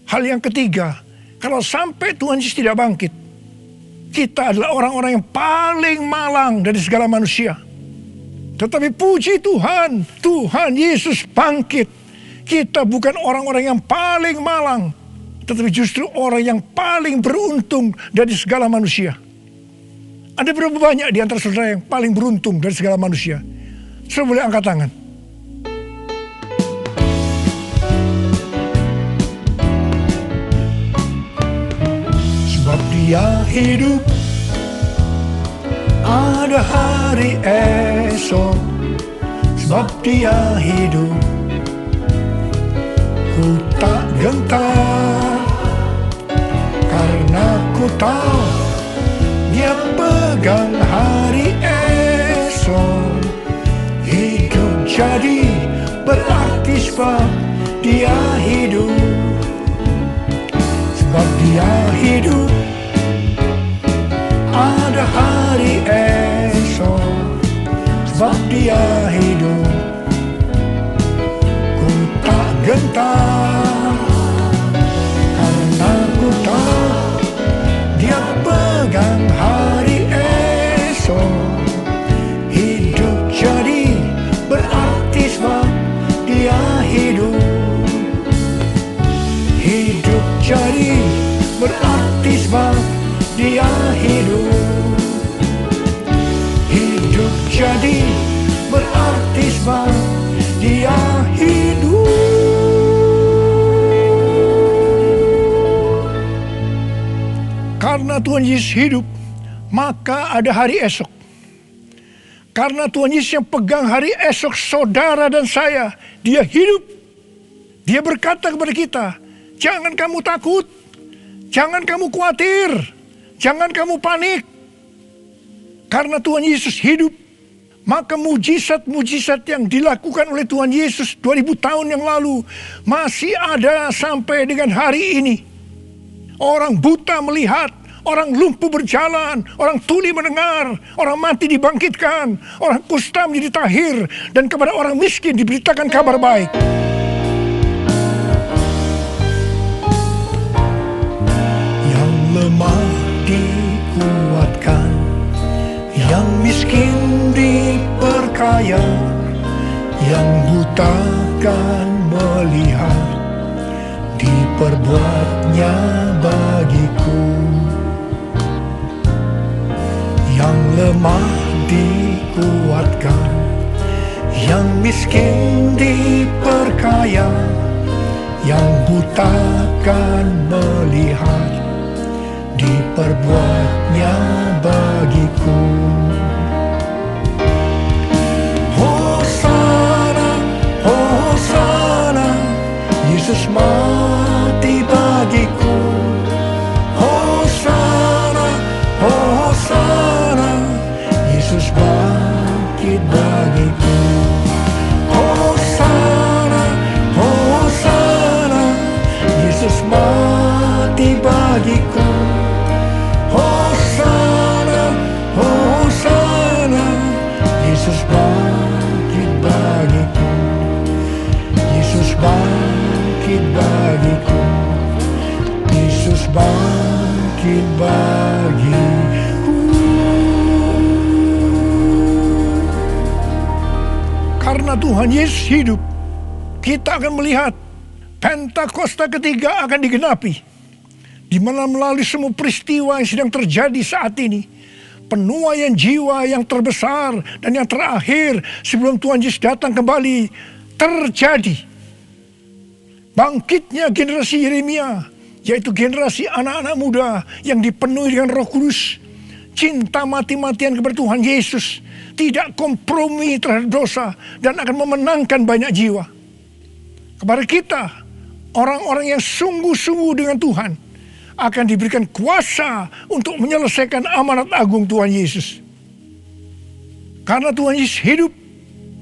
Hal yang ketiga, kalau sampai Tuhan Yesus tidak bangkit, kita adalah orang-orang yang paling malang dari segala manusia. Tetapi puji Tuhan, Tuhan Yesus bangkit. Kita bukan orang-orang yang paling malang, tetapi justru orang yang paling beruntung dari segala manusia. Ada berapa banyak di antara saudara yang paling beruntung dari segala manusia? Saudara boleh angkat tangan. Sebab Dia hidup, ada hari esok. Sebab Dia hidup, ku tak gentar, karena ku tahu Dia pegang hari esok. Hidup jadi berarti sebab Dia hidup. Sebab Dia hidup, ada hari esok. Sebab Dia hidup, ku tak gentar, karena ku tahu Dia pegang hari esok. Hidup jadi berarti sebab Dia hidup. Hidup jadi berarti sebab Dia hidup. Hidup jadi berarti sebab Dia hidup. Karena Tuhan Yesus hidup, maka ada hari esok. Karena Tuhan Yesus yang pegang hari esok saudara dan saya, Dia hidup. Dia berkata kepada kita, jangan kamu takut, jangan kamu khawatir, jangan kamu panik. Karena Tuhan Yesus hidup, maka mujizat-mujizat yang dilakukan oleh Tuhan Yesus 2000 tahun yang lalu masih ada sampai dengan hari ini. Orang buta melihat, orang lumpuh berjalan, orang tuli mendengar, orang mati dibangkitkan, orang kusta menjadi tahir, dan kepada orang miskin diberitakan kabar baik. Yang lemah dikuatkan, yang miskin diperkaya, yang buta kan melihat, diperbuatnya bagiku. Yang lemah dikuatkan, yang miskin diperkaya, yang buta kan melihat, diperbuatnya bagiku. Hosana, Hosana, Yesus mati bagiku. Hosana, Hosana, Yesus bangkit bagiku. Hosana, Hosana, Yesus mati bagiku. bagiku. Karena Tuhan Yesus hidup, kita akan melihat Pentakosta ketiga akan digenapi, di mana melalui semua peristiwa yang sedang terjadi saat ini, penuaian jiwa yang terbesar dan yang terakhir sebelum Tuhan Yesus datang kembali terjadi. Bangkitnya generasi Yeremia, yaitu generasi anak-anak muda yang dipenuhi dengan Roh Kudus, cinta mati-matian kepada Tuhan Yesus, tidak kompromi terhadap dosa, dan akan memenangkan banyak jiwa. Kepada kita, orang-orang yang sungguh-sungguh dengan Tuhan, akan diberikan kuasa untuk menyelesaikan amanat agung Tuhan Yesus. Karena Tuhan Yesus hidup,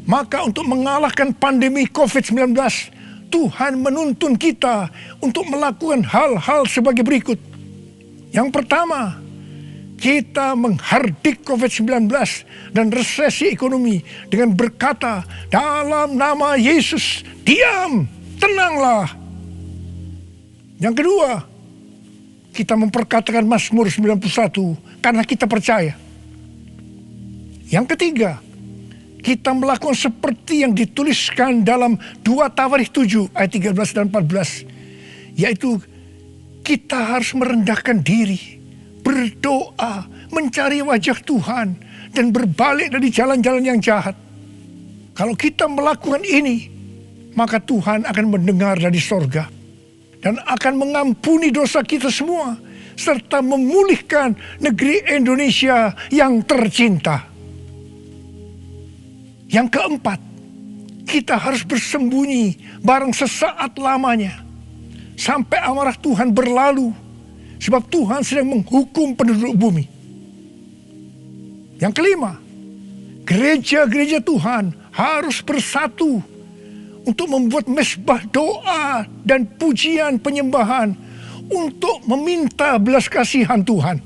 maka untuk mengalahkan pandemi COVID-19, Tuhan menuntun kita untuk melakukan hal-hal sebagai berikut. Yang pertama, kita menghardik COVID-19 dan resesi ekonomi dengan berkata, dalam nama Yesus, diam, tenanglah. Yang kedua, kita memperkatakan Mazmur 91 karena kita percaya. Yang ketiga, kita melakukan seperti yang dituliskan dalam 2 Tawarikh 7 ayat 13 dan 14. Yaitu kita harus merendahkan diri, berdoa, mencari wajah Tuhan, dan berbalik dari jalan-jalan yang jahat. Kalau kita melakukan ini, maka Tuhan akan mendengar dari sorga dan akan mengampuni dosa kita semua, serta memulihkan negeri Indonesia yang tercinta. Yang keempat, kita harus bersembunyi barang sesaat lamanya, sampai amarah Tuhan berlalu, sebab Tuhan sedang menghukum penduduk bumi. Yang kelima, gereja-gereja Tuhan harus bersatu untuk membuat mezbah doa dan pujian penyembahan untuk meminta belas kasihan Tuhan.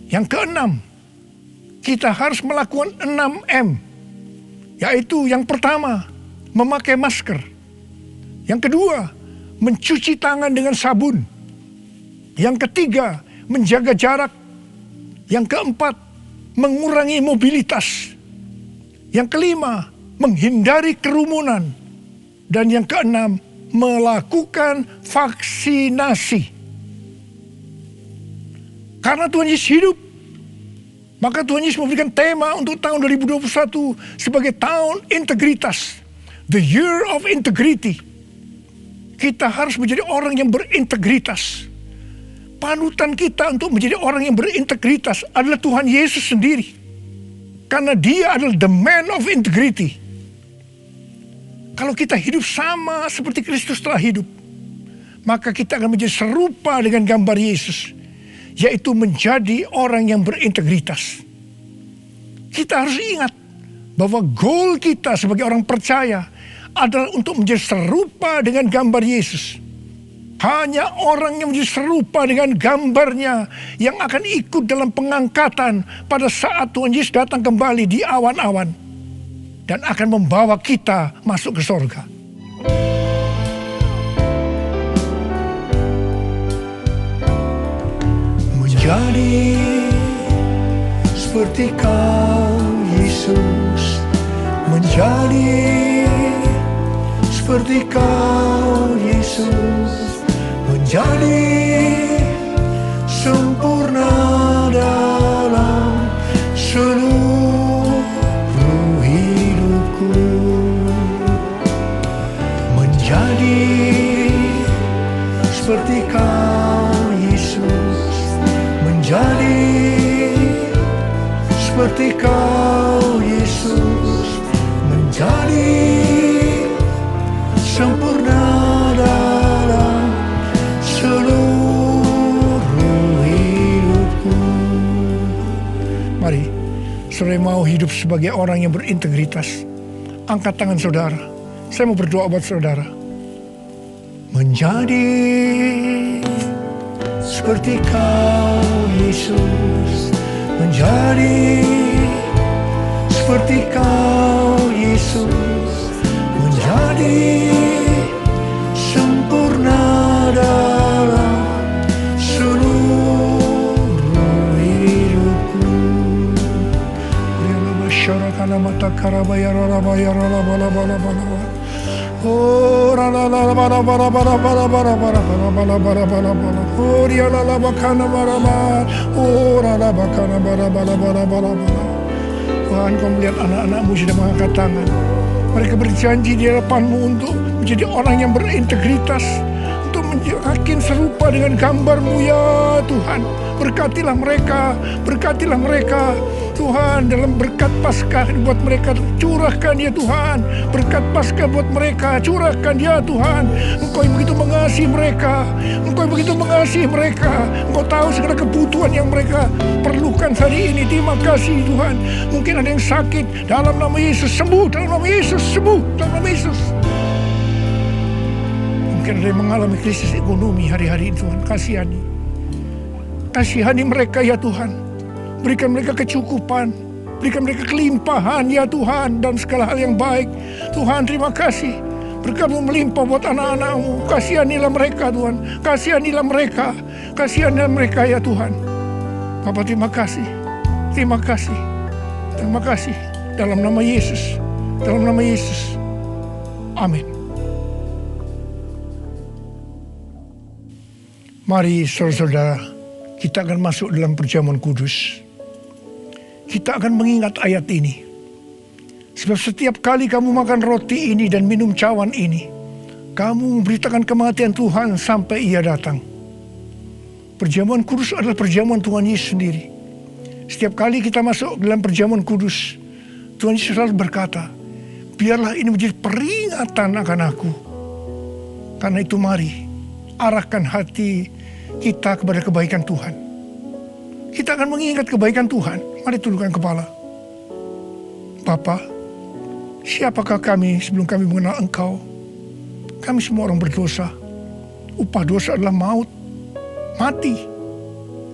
Yang keenam, kita harus melakukan 6M, yaitu yang pertama, memakai masker. Yang kedua, mencuci tangan dengan sabun. Yang ketiga, menjaga jarak. Yang keempat, mengurangi mobilitas. Yang kelima, menghindari kerumunan. Dan yang keenam, melakukan vaksinasi. Karena Tuhan Yesus hidup, maka Tuhan Yesus memberikan tema untuk tahun 2021 sebagai tahun integritas. The Year of Integrity. Kita harus menjadi orang yang berintegritas. Panutan kita untuk menjadi orang yang berintegritas adalah Tuhan Yesus sendiri. Karena dia adalah the man of integrity. Kalau kita hidup sama seperti Kristus telah hidup, maka kita akan menjadi serupa dengan gambar Yesus, yaitu menjadi orang yang berintegritas. Kita harus ingat bahwa goal kita sebagai orang percaya adalah untuk menjadi serupa dengan gambar Yesus. Hanya orang yang menjadi serupa dengan gambarnya yang akan ikut dalam pengangkatan pada saat Tuhan Yesus datang kembali di awan-awan dan akan membawa kita masuk ke sorga. Menjadi seperti Kau, Yesus, menjadi seperti Kau, Yesus, menjadi sempurna dalam seluruh hidupku, menjadi seperti Kau, Yesus, menjadi seperti Kau, Yesus, menjadi sempurna dalam seluruh hidupku. Mari, saudara mau hidup sebagai orang yang berintegritas, angkat tangan saudara. Saya mau berdoa buat saudara. Menjadi seperti Kau, Yesus, menjadi seperti Kau, Yesus, menjadi sempurna dalam seluruh kana mata karabaya rarabaya rarabala bala bala bala. Oh rarabala bala bala bala bala bala bala bala bala bala bala. Oh rialala bakana baraba. Oh rarabakana bala bala bala bala bala. Tuhan, Kau melihat anak-anak-Mu sudah mengangkat tangan. Mereka berjanji di hadapan-Mu untuk menjadi orang yang berintegritas, untuk makin serupa dengan gambar-Mu ya Tuhan. Berkatilah mereka Tuhan, dalam berkat Paskah buat mereka curahkan ya Tuhan. Berkat Paskah buat mereka curahkan ya Tuhan. Engkau yang begitu mengasihi mereka, Engkau tahu segala kebutuhan yang mereka perlukan hari ini. Terima kasih Tuhan. Mungkin ada yang sakit, dalam nama Yesus sembuh, dalam nama Yesus sembuh, dalam nama Yesus. Mungkin ada yang mengalami krisis ekonomi hari-hari ini Tuhan, kasihani mereka ya Tuhan. Berikan mereka kecukupan, berikan mereka kelimpahan ya Tuhan, dan segala hal yang baik. Tuhan, terima kasih. Berkat-Mu melimpah buat anak-anak-Mu. Kasihanilah mereka Tuhan, kasihanilah mereka ya Tuhan. Bapa, terima kasih. Dalam nama Yesus, amin. Mari saudara-saudara, kita akan masuk dalam perjamuan kudus. Kita akan mengingat ayat ini. Sebab setiap kali kamu makan roti ini dan minum cawan ini, kamu memberitakan kematian Tuhan sampai Ia datang. Perjamuan kudus adalah perjamuan Tuhan Yesus sendiri. Setiap kali kita masuk dalam perjamuan kudus, Tuhan Yesus selalu berkata, biarlah ini menjadi peringatan akan aku. Karena itu mari, arahkan hati kita kepada kebaikan Tuhan. Kita akan mengingat kebaikan Tuhan. Mari tundukkan kepala. Bapa, siapakah kami sebelum kami mengenal Engkau? Kami semua orang berdosa. Upah dosa adalah maut, mati.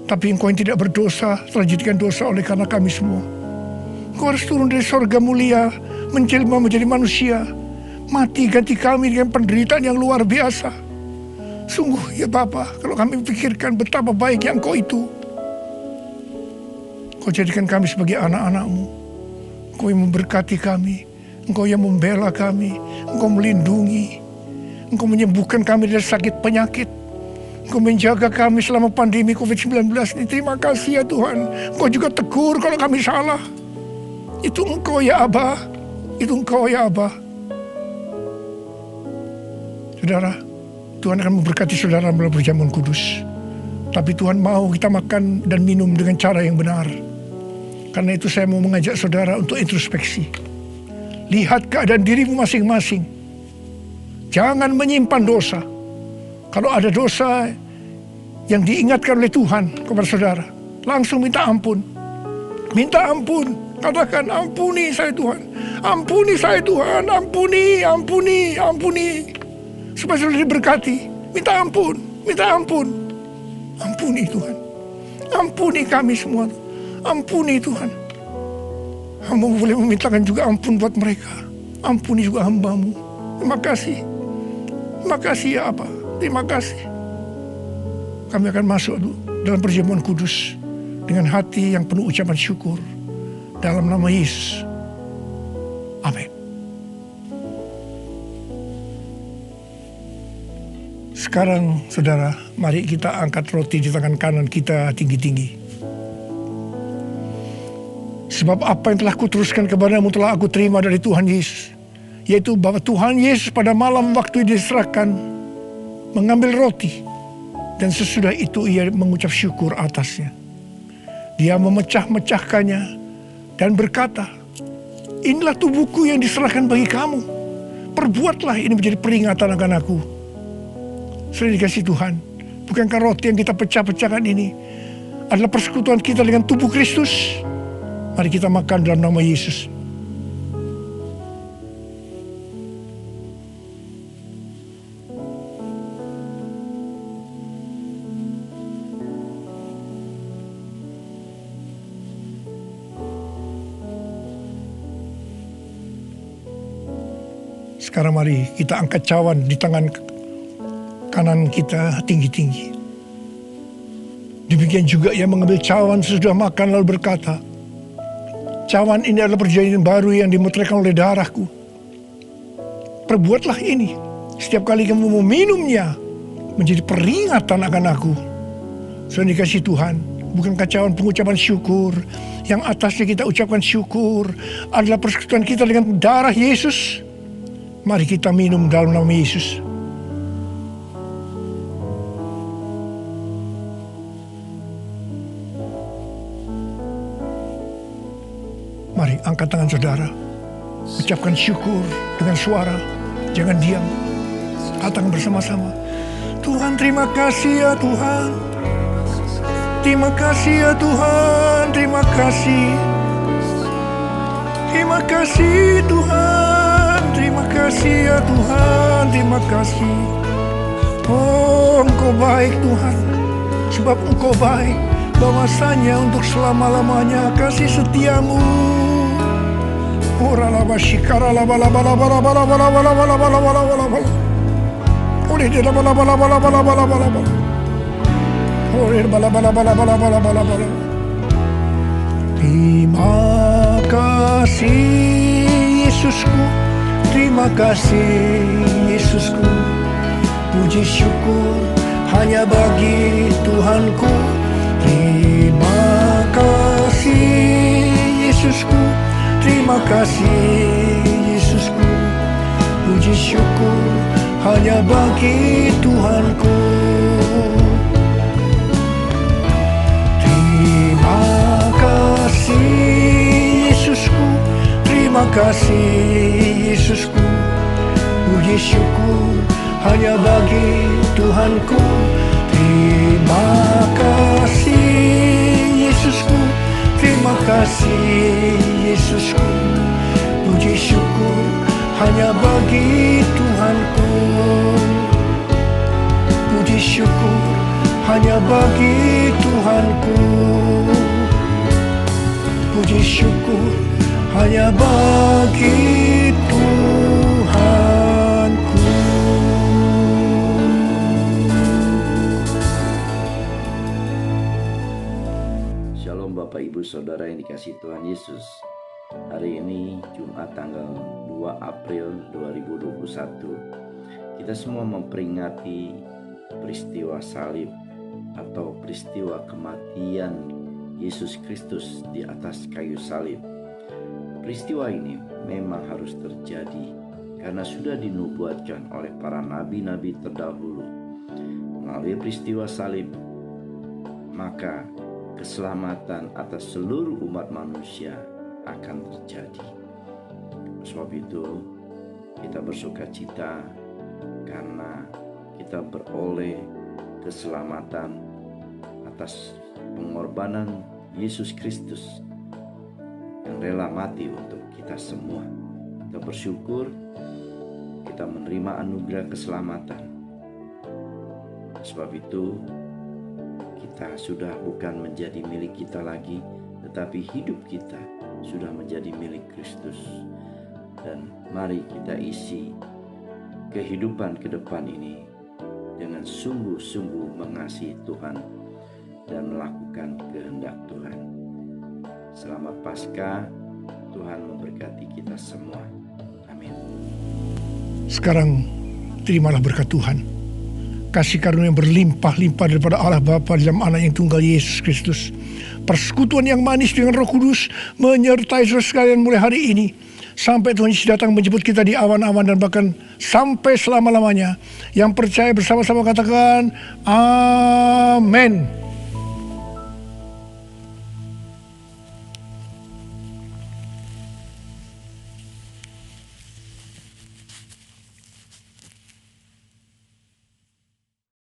Tapi Engkau yang tidak berdosa telah dijadikan dosa oleh karena kami semua. Engkau harus turun dari sorga mulia, menjelma menjadi manusia, mati ganti kami dengan penderitaan yang luar biasa. Sungguh ya Bapa, kalau kami pikirkan betapa baiknya Engkau itu. Engkau jadikan kami sebagai anak-anak-Mu. Engkau yang memberkati kami, Engkau yang membela kami, Engkau melindungi, Engkau menyembuhkan kami dari sakit penyakit, Engkau menjaga kami selama pandemi COVID-19 ini. Terima kasih ya Tuhan. Engkau juga tegur kalau kami salah. Itu Engkau ya Abah, itu Engkau ya Abah. Saudara, Tuhan akan memberkati saudara melalui perjamuan kudus. Tapi Tuhan mau kita makan dan minum dengan cara yang benar. Karena itu saya mau mengajak saudara untuk introspeksi. Lihat keadaan dirimu masing-masing. Jangan menyimpan dosa. Kalau ada dosa yang diingatkan oleh Tuhan kepada saudara, langsung minta ampun. Minta ampun. Katakan, ampuni saya Tuhan. Ampuni saya Tuhan. Ampuni. Supaya saudara diberkati. Minta ampun. Ampuni Tuhan. Ampuni kami semua. Ampuni Tuhan. Hamba boleh memintakan juga ampun buat mereka. Ampuni juga hamba-Mu. Terima kasih. Terima kasih ya Abah. Terima kasih. Kami akan masuk dalam perjamuan kudus dengan hati yang penuh ucapan syukur. Dalam nama Yesus. Amin. Sekarang saudara, mari kita angkat roti di tangan kanan kita tinggi-tinggi. Sebab apa yang telah kuteruskan kepadamu telah aku terima dari Tuhan Yesus. Yaitu bahwa Tuhan Yesus pada malam waktu diserahkan mengambil roti. Dan sesudah itu ia mengucap syukur atasnya. Dia memecah-mecahkannya dan berkata, inilah tubuhku yang diserahkan bagi kamu. Perbuatlah ini menjadi peringatan akan aku. Sudah dikasih Tuhan, bukankah roti yang kita pecah-pecahkan ini adalah persekutuan kita dengan tubuh Kristus? Mari kita makan dalam nama Yesus. Sekarang mari kita angkat cawan di tangan kanan kita tinggi-tinggi. Demikian juga ia mengambil cawan sesudah makan lalu berkata, Cawan ini adalah perjanjian baru yang dimeteraikan oleh darahku. Perbuatlah ini setiap kali kamu meminumnya, menjadi peringatan akan aku. Sudah dikasih Tuhan, bukan kacauan pengucapan syukur. Yang atasnya kita ucapkan syukur adalah persekutuan kita dengan darah Yesus. Mari kita minum dalam nama Yesus. Mari angkat tangan saudara, ucapkan syukur dengan suara, jangan diam. Katakan bersama-sama, Tuhan terima kasih ya Tuhan. Terima kasih ya Tuhan, terima kasih. Terima kasih Tuhan, terima kasih ya Tuhan, terima kasih. Oh, Engkau baik Tuhan, sebab Engkau baik. Bahwasanya untuk selama-lamanya kasih setiamu. Ora la bashikara la bala bala bala bala bala bala bala bala bala bala bala. Ore de la bala bala bala bala bala bala bala. Ore bala bala bala bala bala bala bala. Terima kasih Yesusku, terima kasih Yesusku. Puji syukur hanya bagi Tuhanku. Terima kasih Yesusku, terima kasih Yesusku. Puji syukur hanya bagi Tuhanku. Terima kasih Yesusku, terima kasih Yesusku. Puji syukur hanya bagi Tuhanku. Terima kasih Yesusku, terima kasih Yesusku. Puji syukur hanya bagi Tuhanku. Puji syukur hanya bagi Tuhanku. Puji syukur hanya bagi Tuhanku. Shalom Bapak Ibu Saudara yang dikasihi Tuhan Yesus. Hari ini Jumat tanggal 2 April 2021. Kita semua memperingati peristiwa salib atau peristiwa kematian Yesus Kristus di atas kayu salib. Peristiwa ini memang harus terjadi karena sudah dinubuatkan oleh para nabi-nabi terdahulu. Melalui peristiwa salib, maka keselamatan atas seluruh umat manusia akan terjadi. Sebab itu kita bersuka cita karena kita beroleh keselamatan atas pengorbanan Yesus Kristus yang rela mati untuk kita semua. Kita bersyukur kita menerima anugerah keselamatan. Sebab itu kita sudah bukan menjadi milik kita lagi, tetapi hidup kita sudah menjadi milik Kristus. Dan mari kita isi kehidupan ke depan ini dengan sungguh-sungguh mengasihi Tuhan dan melakukan kehendak Tuhan. Selamat Paskah, Tuhan memberkati kita semua. Amin. Sekarang terimalah berkat Tuhan. Kasih karunia yang berlimpah-limpah daripada Allah Bapa dalam Anak yang tunggal Yesus Kristus. Persekutuan yang manis dengan Roh Kudus menyertai saudara sekalian mulai hari ini sampai Tuhan Yesus datang menjemput kita di awan-awan dan bahkan sampai selama-lamanya. Yang percaya bersama-sama katakan amin.